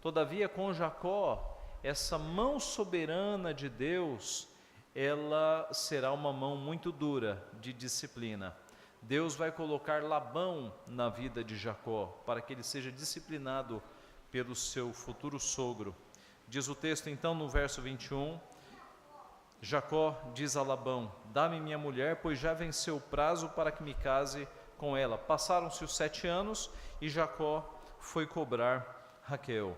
Todavia, com Jacó, essa mão soberana de Deus, ela será uma mão muito dura de disciplina. Deus vai colocar Labão na vida de Jacó, para que ele seja disciplinado pelo seu futuro sogro. Diz o texto então no verso 21, Jacó diz a Labão: dá-me minha mulher, pois já venceu o prazo para que me case com ela. Passaram-se os 7 anos e Jacó foi cobrar Raquel.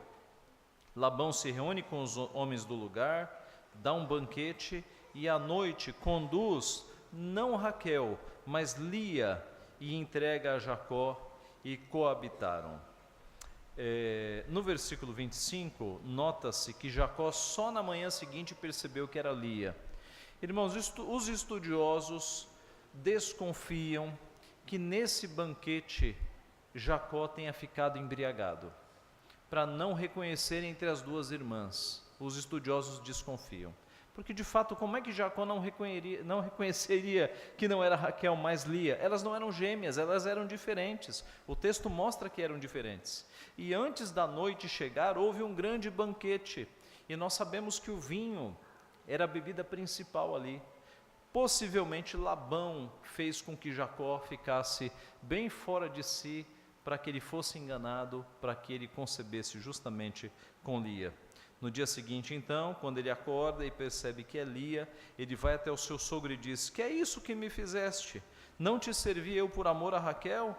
Labão se reúne com os homens do lugar, dá um banquete e à noite conduz não Raquel, mas Lia, e entrega a Jacó, e coabitaram. No versículo 25, nota-se que Jacó só na manhã seguinte percebeu que era Lia. Irmãos, os estudiosos desconfiam que nesse banquete Jacó tenha ficado embriagado, para não reconhecer entre as duas irmãs. Os estudiosos desconfiam, porque de fato, como é que Jacó não reconheceria que não era Raquel, mas Lia? Elas não eram gêmeas, elas eram diferentes. O texto mostra que eram diferentes. E antes da noite chegar, houve um grande banquete. E nós sabemos que o vinho era a bebida principal ali. Possivelmente Labão fez com que Jacó ficasse bem fora de si, para que ele fosse enganado, para que ele concebesse justamente com Lia. No dia seguinte, então, quando ele acorda e percebe que é Lia, ele vai até o seu sogro e diz: que é isso que me fizeste? Não te servi eu por amor a Raquel?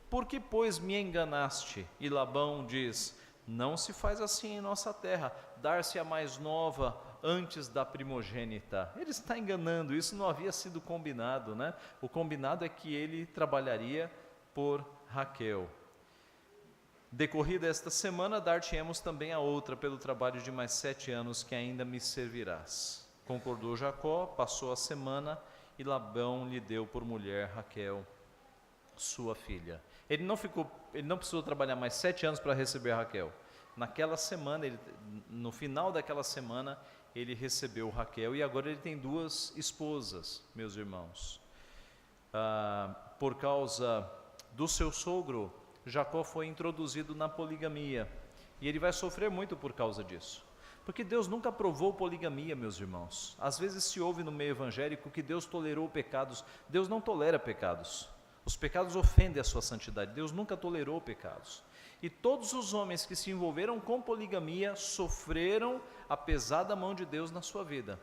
Por que, pois, me enganaste? E Labão diz: não se faz assim em nossa terra, dar-se a mais nova antes da primogênita. Ele está enganando, isso não havia sido combinado, né? O combinado é que ele trabalharia por Raquel. Decorrida esta semana, dar-te-emos também a outra, pelo trabalho de mais 7 anos que ainda me servirás. Concordou Jacó, passou a semana, e Labão lhe deu por mulher Raquel, sua filha. Ele não precisou trabalhar mais 7 anos para receber Raquel. Naquela semana, no final daquela semana, ele recebeu Raquel, e agora ele tem 2 esposas, meus irmãos. Por causa do seu sogro, Jacó foi introduzido na poligamia, e ele vai sofrer muito por causa disso, porque Deus nunca aprovou poligamia, meus irmãos. Às vezes se ouve no meio evangélico que Deus tolerou pecados. Deus não tolera pecados. Os pecados ofendem a sua santidade. Deus nunca tolerou pecados. E todos os homens que se envolveram com poligamia sofreram a pesada mão de Deus na sua vida.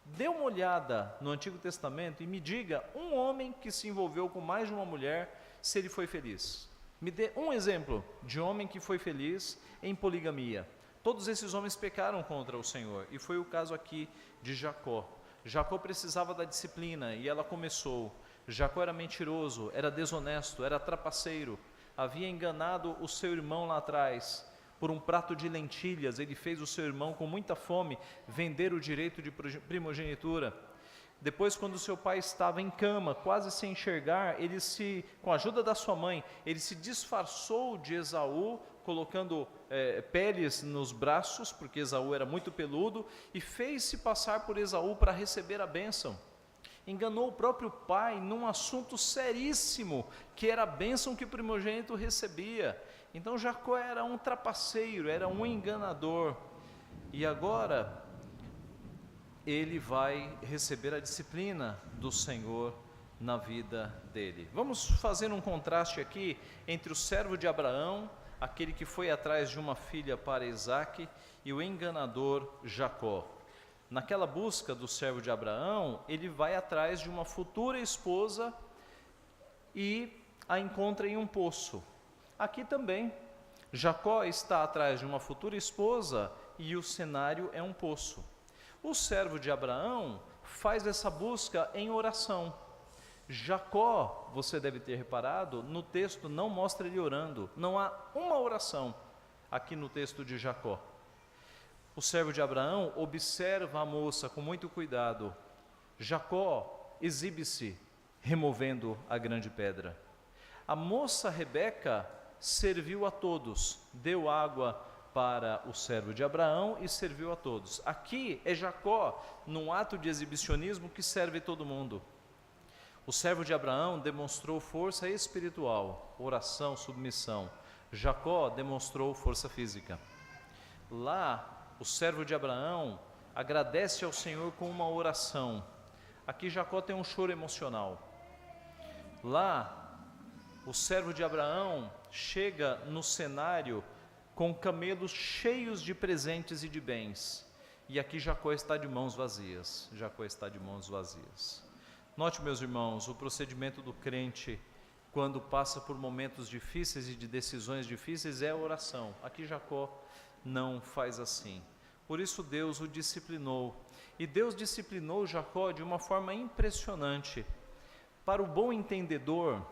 Dê uma olhada no Antigo Testamento e me diga um homem que se envolveu com mais de uma mulher, se ele foi feliz. Me dê um exemplo de homem que foi feliz em poligamia. Todos esses homens pecaram contra o Senhor, e foi o caso aqui de Jacó. Jacó precisava da disciplina, e ela começou. Jacó era mentiroso, era desonesto, era trapaceiro, havia enganado o seu irmão lá atrás. Por um prato de lentilhas, ele fez o seu irmão, com muita fome, vender o direito de primogenitura. Depois, quando seu pai estava em cama, quase sem enxergar, com a ajuda da sua mãe, ele se disfarçou de Esaú, colocando peles nos braços, porque Esaú era muito peludo, e fez-se passar por Esaú para receber a bênção. Enganou o próprio pai num assunto seríssimo, que era a bênção que o primogênito recebia. Então Jacó era um trapaceiro, era um enganador, e agora ele vai receber a disciplina do Senhor na vida dele. Vamos fazer um contraste aqui entre o servo de Abraão, aquele que foi atrás de uma filha para Isaque, e o enganador Jacó. Naquela busca do servo de Abraão, ele vai atrás de uma futura esposa e a encontra em um poço. Aqui também, Jacó está atrás de uma futura esposa e o cenário é um poço. O servo de Abraão faz essa busca em oração. Jacó, você deve ter reparado, no texto não mostra ele orando, não há uma oração aqui no texto de Jacó. O servo de Abraão observa a moça com muito cuidado. Jacó exibe-se removendo a grande pedra. A moça Rebeca serviu a todos, deu água para o servo de Abraão e serviu a todos. Aqui é Jacó, num ato de exibicionismo, que serve todo mundo. O servo de Abraão demonstrou força espiritual, oração, submissão. Jacó demonstrou força física. Lá, o servo de Abraão agradece ao Senhor com uma oração. Aqui Jacó tem um choro emocional. Lá, o servo de Abraão chega no cenário com camelos cheios de presentes e de bens. E aqui Jacó está de mãos vazias. Jacó está de mãos vazias. Note, meus irmãos, o procedimento do crente quando passa por momentos difíceis e de decisões difíceis é a oração. Aqui Jacó não faz assim. Por isso Deus o disciplinou. E Deus disciplinou Jacó de uma forma impressionante. Para o bom entendedor,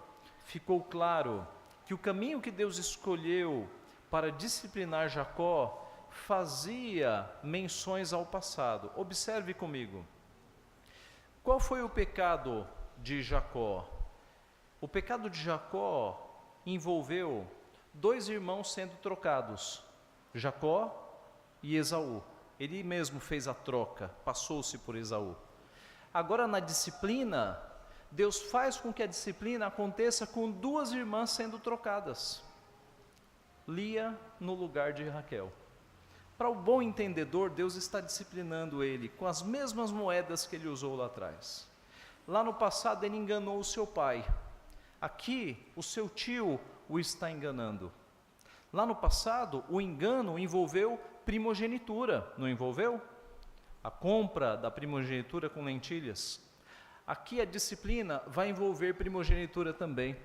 ficou claro que o caminho que Deus escolheu para disciplinar Jacó fazia menções ao passado. Observe comigo. Qual foi o pecado de Jacó? O pecado de Jacó envolveu 2 irmãos sendo trocados, Jacó e Esaú. Ele mesmo fez a troca, passou-se por Esaú. Agora, na disciplina, Deus faz com que a disciplina aconteça com 2 irmãs sendo trocadas. Lia no lugar de Raquel. Para o bom entendedor, Deus está disciplinando ele com as mesmas moedas que ele usou lá atrás. Lá no passado ele enganou o seu pai. Aqui o seu tio o está enganando. Lá no passado o engano envolveu primogenitura, não envolveu? A compra da primogenitura com lentilhas. Aqui a disciplina vai envolver primogenitura também.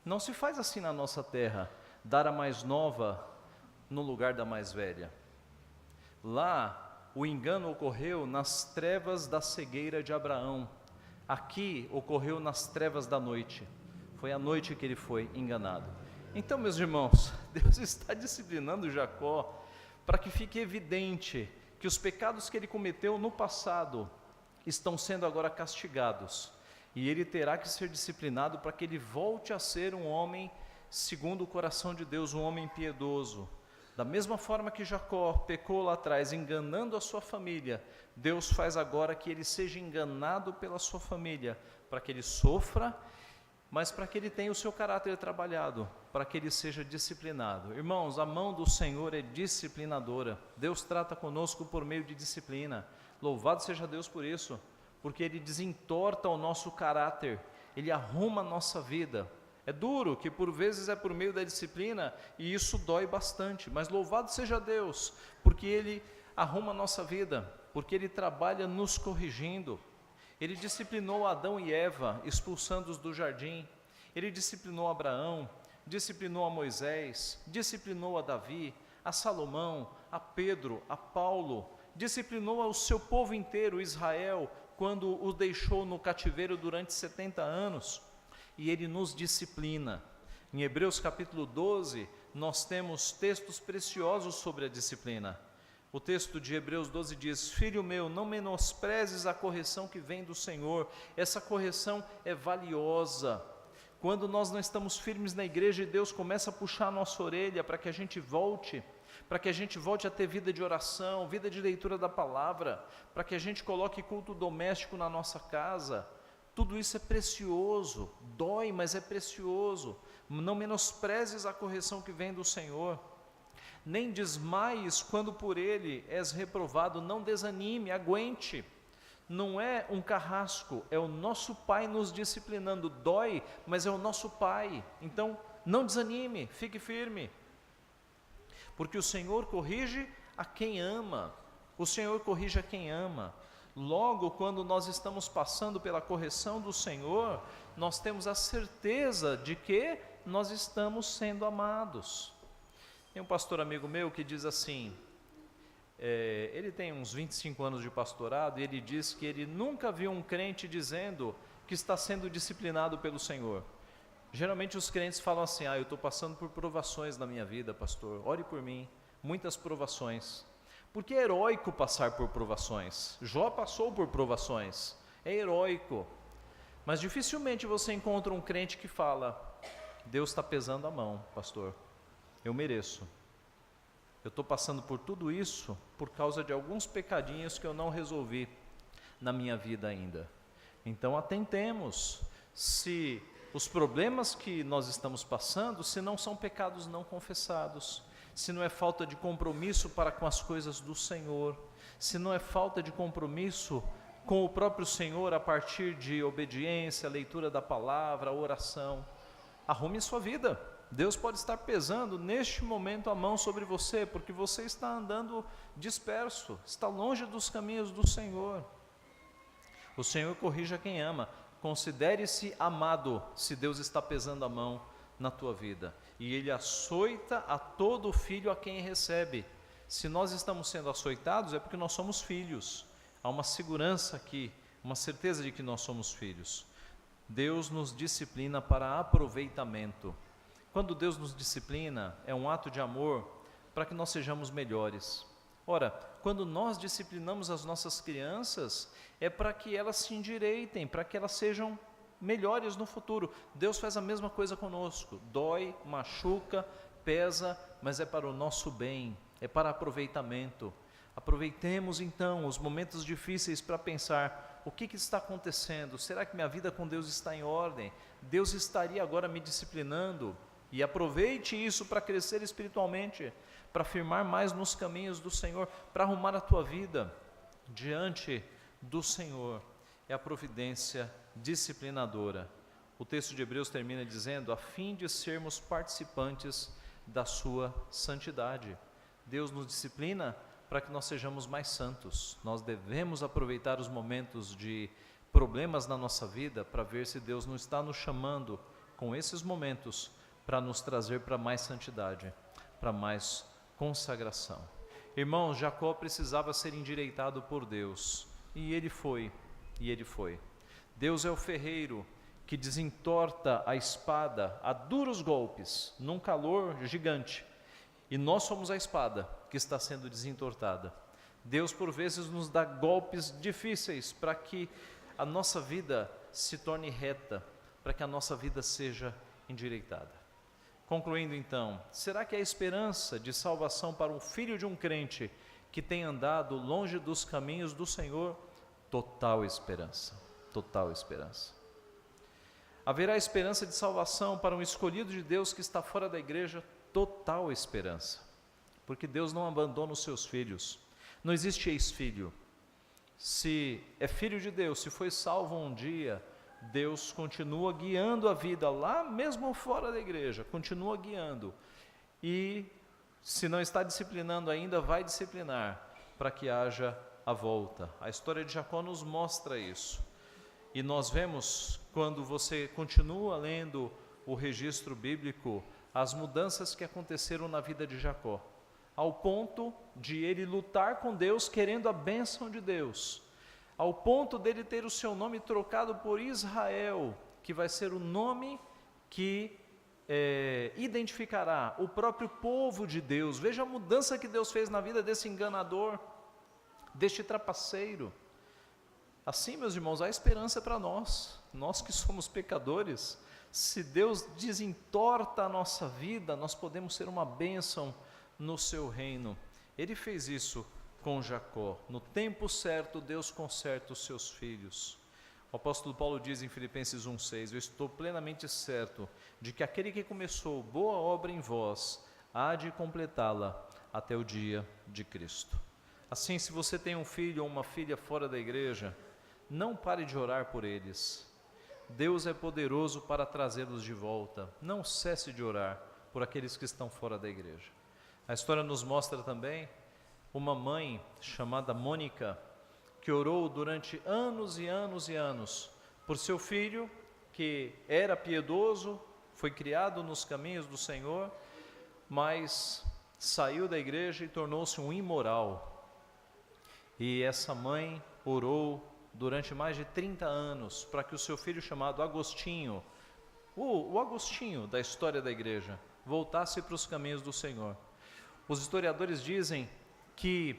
Não se faz assim na nossa terra, dar a mais nova no lugar da mais velha. Lá, o engano ocorreu nas trevas da cegueira de Abraão. Aqui, ocorreu nas trevas da noite. Foi à noite que ele foi enganado. Então, meus irmãos, Deus está disciplinando Jacó para que fique evidente que os pecados que ele cometeu no passado estão sendo agora castigados. E ele terá que ser disciplinado para que ele volte a ser um homem segundo o coração de Deus, um homem piedoso. Da mesma forma que Jacó pecou lá atrás, enganando a sua família, Deus faz agora que ele seja enganado pela sua família, para que ele sofra, mas para que ele tenha o seu caráter trabalhado, para que ele seja disciplinado. Irmãos, a mão do Senhor é disciplinadora. Deus trata conosco por meio de disciplina. Louvado seja Deus por isso, porque ele desentorta o nosso caráter, ele arruma a nossa vida. É duro, que por vezes é por meio da disciplina, e isso dói bastante, mas louvado seja Deus, porque ele arruma a nossa vida, porque ele trabalha nos corrigindo. Ele disciplinou Adão e Eva, expulsando-os do jardim. Ele disciplinou Abraão, disciplinou a Moisés, disciplinou a Davi, a Salomão, a Pedro, a Paulo, disciplinou ao seu povo inteiro, Israel, quando o deixou no cativeiro durante 70 anos. E ele nos disciplina. Em Hebreus capítulo 12, nós temos textos preciosos sobre a disciplina. O texto de Hebreus 12 diz: Filho meu, não menosprezes a correção que vem do Senhor. Essa correção é valiosa. Quando nós não estamos firmes na igreja e Deus começa a puxar a nossa orelha para que a gente volte a ter vida de oração, vida de leitura da palavra, para que a gente coloque culto doméstico na nossa casa, tudo isso é precioso, dói, mas é precioso. Não menosprezes a correção que vem do Senhor. Nem desmaies quando por ele és reprovado, não desanime, aguente. Não é um carrasco, é o nosso Pai nos disciplinando. Dói, mas é o nosso Pai. Então, não desanime, fique firme. Porque o Senhor corrige a quem ama. O Senhor corrige a quem ama. Logo, quando nós estamos passando pela correção do Senhor, nós temos a certeza de que nós estamos sendo amados. Tem um pastor amigo meu que diz assim, ele tem uns 25 anos de pastorado, e ele diz que ele nunca viu um crente dizendo que está sendo disciplinado pelo Senhor. Geralmente os crentes falam assim: eu estou passando por provações na minha vida, pastor, ore por mim, muitas provações. Porque é heróico passar por provações. Jó passou por provações, é heróico. Mas dificilmente você encontra um crente que fala: Deus está pesando a mão, pastor, eu mereço. Eu estou passando por tudo isso por causa de alguns pecadinhos que eu não resolvi na minha vida ainda. Então atentemos se os problemas que nós estamos passando, se não são pecados não confessados, se não é falta de compromisso para com as coisas do Senhor, se não é falta de compromisso com o próprio Senhor a partir de obediência, leitura da palavra, oração. Arrume sua vida. Deus pode estar pesando neste momento a mão sobre você, porque você está andando disperso, está longe dos caminhos do Senhor. O Senhor corrige a quem ama. Considere-se amado se Deus está pesando a mão na tua vida. E Ele açoita a todo filho a quem recebe. Se nós estamos sendo açoitados, é porque nós somos filhos. Há uma segurança aqui, uma certeza de que nós somos filhos. Deus nos disciplina para aproveitamento. Quando Deus nos disciplina, é um ato de amor para que nós sejamos melhores. Ora, quando nós disciplinamos as nossas crianças, é para que elas se endireitem, para que elas sejam melhores no futuro. Deus faz a mesma coisa conosco. Dói, machuca, pesa, mas é para o nosso bem, é para aproveitamento. Aproveitemos então os momentos difíceis para pensar: o que está acontecendo? Será que minha vida com Deus está em ordem? Deus estaria agora me disciplinando? E aproveite isso para crescer espiritualmente, para firmar mais nos caminhos do Senhor, para arrumar a tua vida diante do Senhor. É a providência disciplinadora. O texto de Hebreus termina dizendo: a fim de sermos participantes da sua santidade. Deus nos disciplina para que nós sejamos mais santos. Nós devemos aproveitar os momentos de problemas na nossa vida para ver se Deus não está nos chamando com esses momentos para nos trazer para mais santidade, para mais consagração. Irmãos, Jacó precisava ser endireitado por Deus, e ele foi. Deus é o ferreiro, que desentorta a espada a duros golpes, num calor gigante. E nós somos a espada que está sendo desentortada. Deus, por vezes, nos dá golpes difíceis para que a nossa vida se torne reta, para que a nossa vida seja endireitada. Concluindo então, será que a esperança de salvação para um filho de um crente que tem andado longe dos caminhos do Senhor? Total esperança, total esperança. Haverá esperança de salvação para um escolhido de Deus que está fora da igreja? Total esperança, porque Deus não abandona os seus filhos. Não existe ex-filho. Se é filho de Deus, se foi salvo um dia, Deus continua guiando a vida lá mesmo fora da igreja, continua guiando. E se não está disciplinando ainda, vai disciplinar para que haja a volta. A história de Jacó nos mostra isso. E nós vemos, quando você continua lendo o registro bíblico, as mudanças que aconteceram na vida de Jacó, ao ponto de ele lutar com Deus, querendo a bênção de Deus, ao ponto dele ter o seu nome trocado por Israel, que vai ser o nome que identificará o próprio povo de Deus. Veja a mudança que Deus fez na vida desse enganador, deste trapaceiro. Assim, meus irmãos, há esperança para nós que somos pecadores. Se Deus desentorta a nossa vida, nós podemos ser uma bênção no seu reino. Ele fez isso com Jacó. No tempo certo, Deus conserta os seus filhos. O apóstolo Paulo diz em Filipenses 1,6: eu estou plenamente certo de que aquele que começou boa obra em vós, há de completá-la até o dia de Cristo. Assim, se você tem um filho ou uma filha fora da igreja, não pare de orar por eles. Deus é poderoso para trazê-los de volta. Não cesse de orar por aqueles que estão fora da igreja. A história nos mostra também uma mãe chamada Mônica, que orou durante anos e anos e anos por seu filho, que era piedoso, foi criado nos caminhos do Senhor, mas saiu da igreja e tornou-se um imoral. E essa mãe orou durante mais de 30 anos para que o seu filho chamado Agostinho, o Agostinho da história da igreja, voltasse para os caminhos do Senhor. Os historiadores dizem que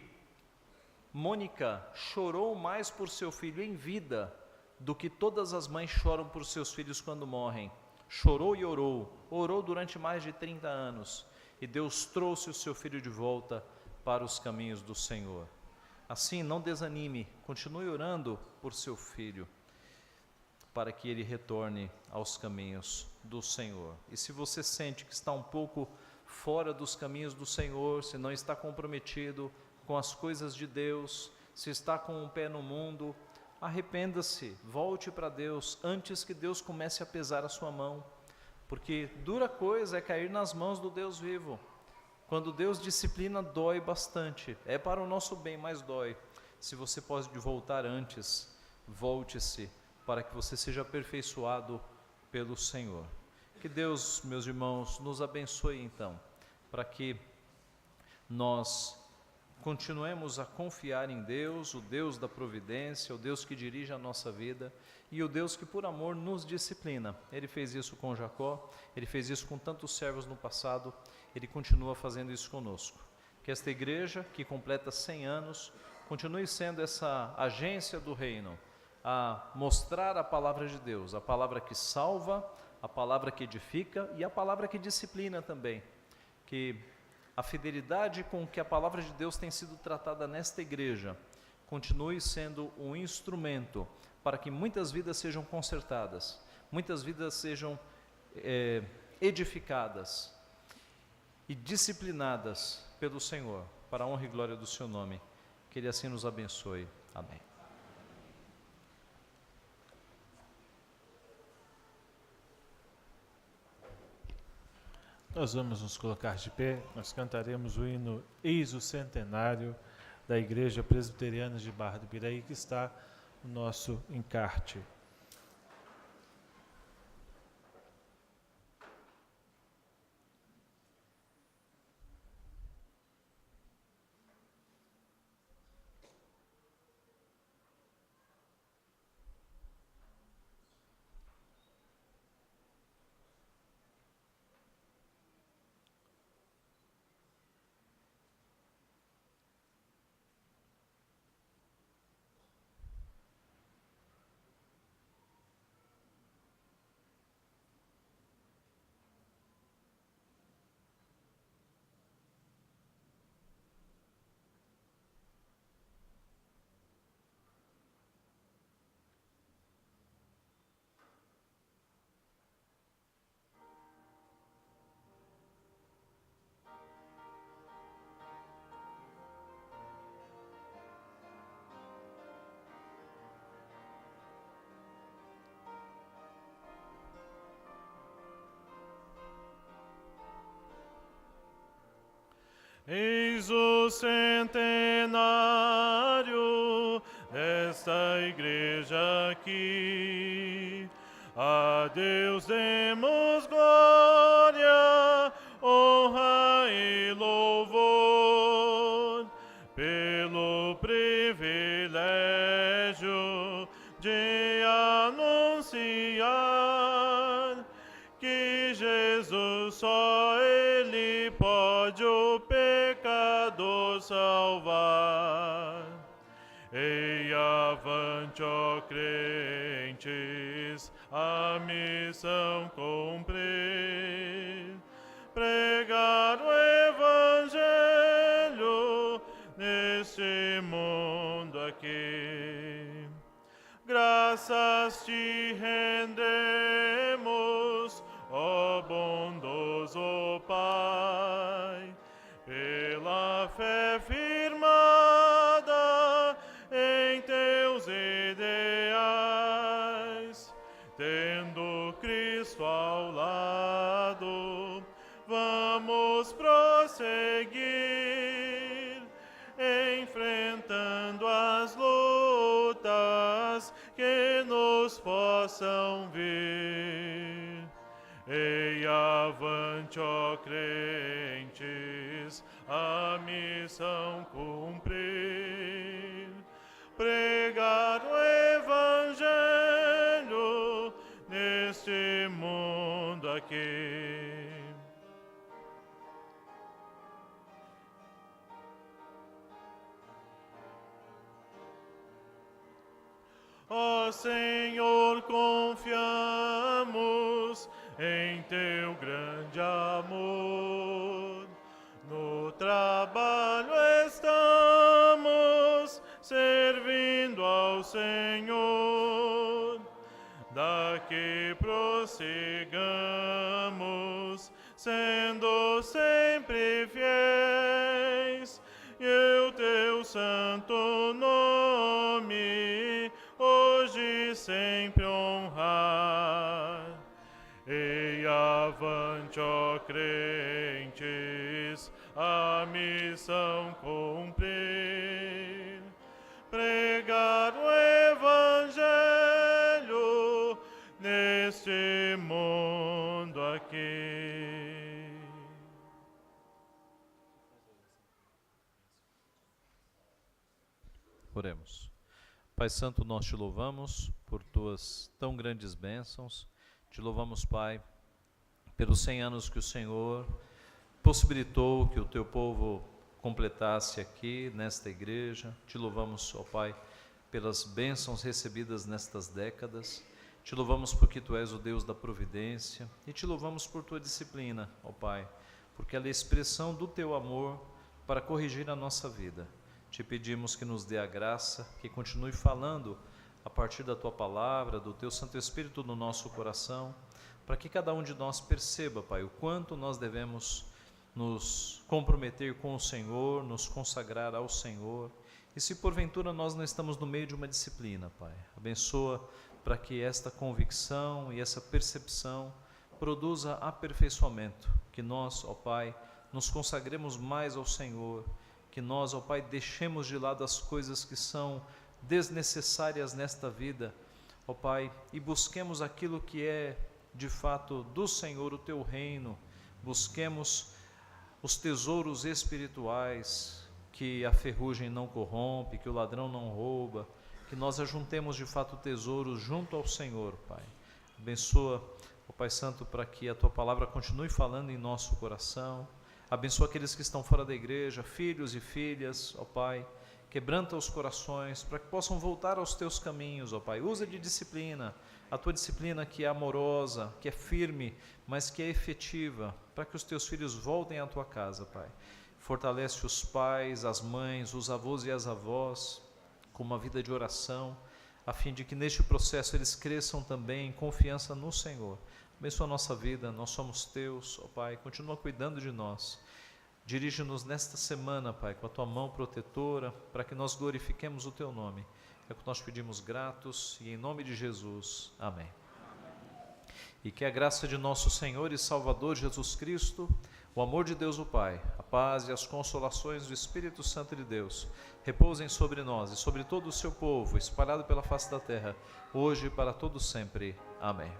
Mônica chorou mais por seu filho em vida do que todas as mães choram por seus filhos quando morrem. Chorou e orou durante mais de 30 anos, e Deus trouxe o seu filho de volta para os caminhos do Senhor. Assim, não desanime, continue orando por seu filho, para que ele retorne aos caminhos do Senhor. E se você sente que está um pouco fora dos caminhos do Senhor, se não está comprometido com as coisas de Deus, se está com um pé no mundo, arrependa-se, volte para Deus, antes que Deus comece a pesar a sua mão, porque dura coisa é cair nas mãos do Deus vivo. Quando Deus disciplina, dói bastante, é para o nosso bem, mas dói. Se você pode voltar antes, volte-se, para que você seja aperfeiçoado pelo Senhor. Que Deus, meus irmãos, nos abençoe então, para que nós continuemos a confiar em Deus, o Deus da providência, o Deus que dirige a nossa vida e o Deus que por amor nos disciplina. Ele fez isso com Jacó, ele fez isso com tantos servos no passado, ele continua fazendo isso conosco. Que esta igreja, que completa 100 anos, continue sendo essa agência do reino, a mostrar a palavra de Deus, a palavra que salva, a palavra que edifica e a palavra que disciplina também. Que a fidelidade com que a palavra de Deus tem sido tratada nesta igreja continue sendo um instrumento para que muitas vidas sejam consertadas, muitas vidas sejam edificadas e disciplinadas pelo Senhor, para a honra e glória do seu nome. Que Ele assim nos abençoe. Amém. Nós vamos nos colocar de pé, nós cantaremos o hino Eis o Centenário da Igreja Presbiteriana de Barra do Piraí, que está no nosso encarte. Eis o centenário desta igreja aqui. A Deus demos glória, honra e louvor, pelo privilégio de anunciar que Jesus só Ele pode o pecador salvar. Ei, avante, ó crentes, a missão cumprir, pregar o Evangelho neste mundo aqui. Graças te rendemos, ó bondoso Pai, pela fé firmada em teus ideais, tendo Cristo ao lado, vamos prosseguir, enfrentando as lutas que nos possam vir. Ei, avante, ó crentes, a missão cumprir, pregar o Evangelho neste mundo aqui. Ó Senhor, confiamos em teu grande amor. No trabalho estamos servindo ao Senhor. Daqui prossigamos, sendo sempre fiéis, e o teu santo nome hoje sempre honrar. Ei, avante, ó crentes, a missão cumprir, pregar o Evangelho neste mundo aqui. Oremos. Pai Santo, nós te louvamos por tuas tão grandes bênçãos. Te louvamos, Pai, pelos 100 anos que o Senhor possibilitou que o teu povo completasse aqui, nesta igreja. Te louvamos, ó Pai, pelas bênçãos recebidas nestas décadas. Te louvamos porque tu és o Deus da providência. E te louvamos por tua disciplina, ó Pai, porque ela é a expressão do teu amor para corrigir a nossa vida. Te pedimos que nos dê a graça, que continue falando a partir da tua palavra, do teu Santo Espírito no nosso coração, para que cada um de nós perceba, Pai, o quanto nós devemos nos comprometer com o Senhor, nos consagrar ao Senhor. E se porventura nós não estamos no meio de uma disciplina, Pai, abençoa para que esta convicção e essa percepção produza aperfeiçoamento, que nós, ó Pai, nos consagremos mais ao Senhor, que nós, ó Pai, deixemos de lado as coisas que são desnecessárias nesta vida, ó Pai, e busquemos aquilo que é, de fato, do Senhor, o teu reino. Busquemos os tesouros espirituais, que a ferrugem não corrompe, que o ladrão não rouba, que nós ajuntemos, de fato, tesouros junto ao Senhor, Pai. Abençoa, ó Pai Santo, para que a tua palavra continue falando em nosso coração. Abençoa aqueles que estão fora da igreja, filhos e filhas, ó Pai. Quebranta os corações para que possam voltar aos teus caminhos, ó Pai. Usa de disciplina, a tua disciplina que é amorosa, que é firme, mas que é efetiva, para que os teus filhos voltem à tua casa, Pai. Fortalece os pais, as mães, os avós e as avós com uma vida de oração, a fim de que neste processo eles cresçam também em confiança no Senhor. Abençoa a nossa vida, nós somos teus, ó Pai, continua cuidando de nós. Dirige-nos nesta semana, Pai, com a tua mão protetora, para que nós glorifiquemos o teu nome. É o que nós pedimos gratos e em nome de Jesus. Amém. E que a graça de nosso Senhor e Salvador Jesus Cristo, O amor de Deus o Pai, a paz e as consolações do Espírito Santo de Deus repousem sobre nós e sobre todo o seu povo, espalhado pela face da terra, hoje e para todo sempre. Amém.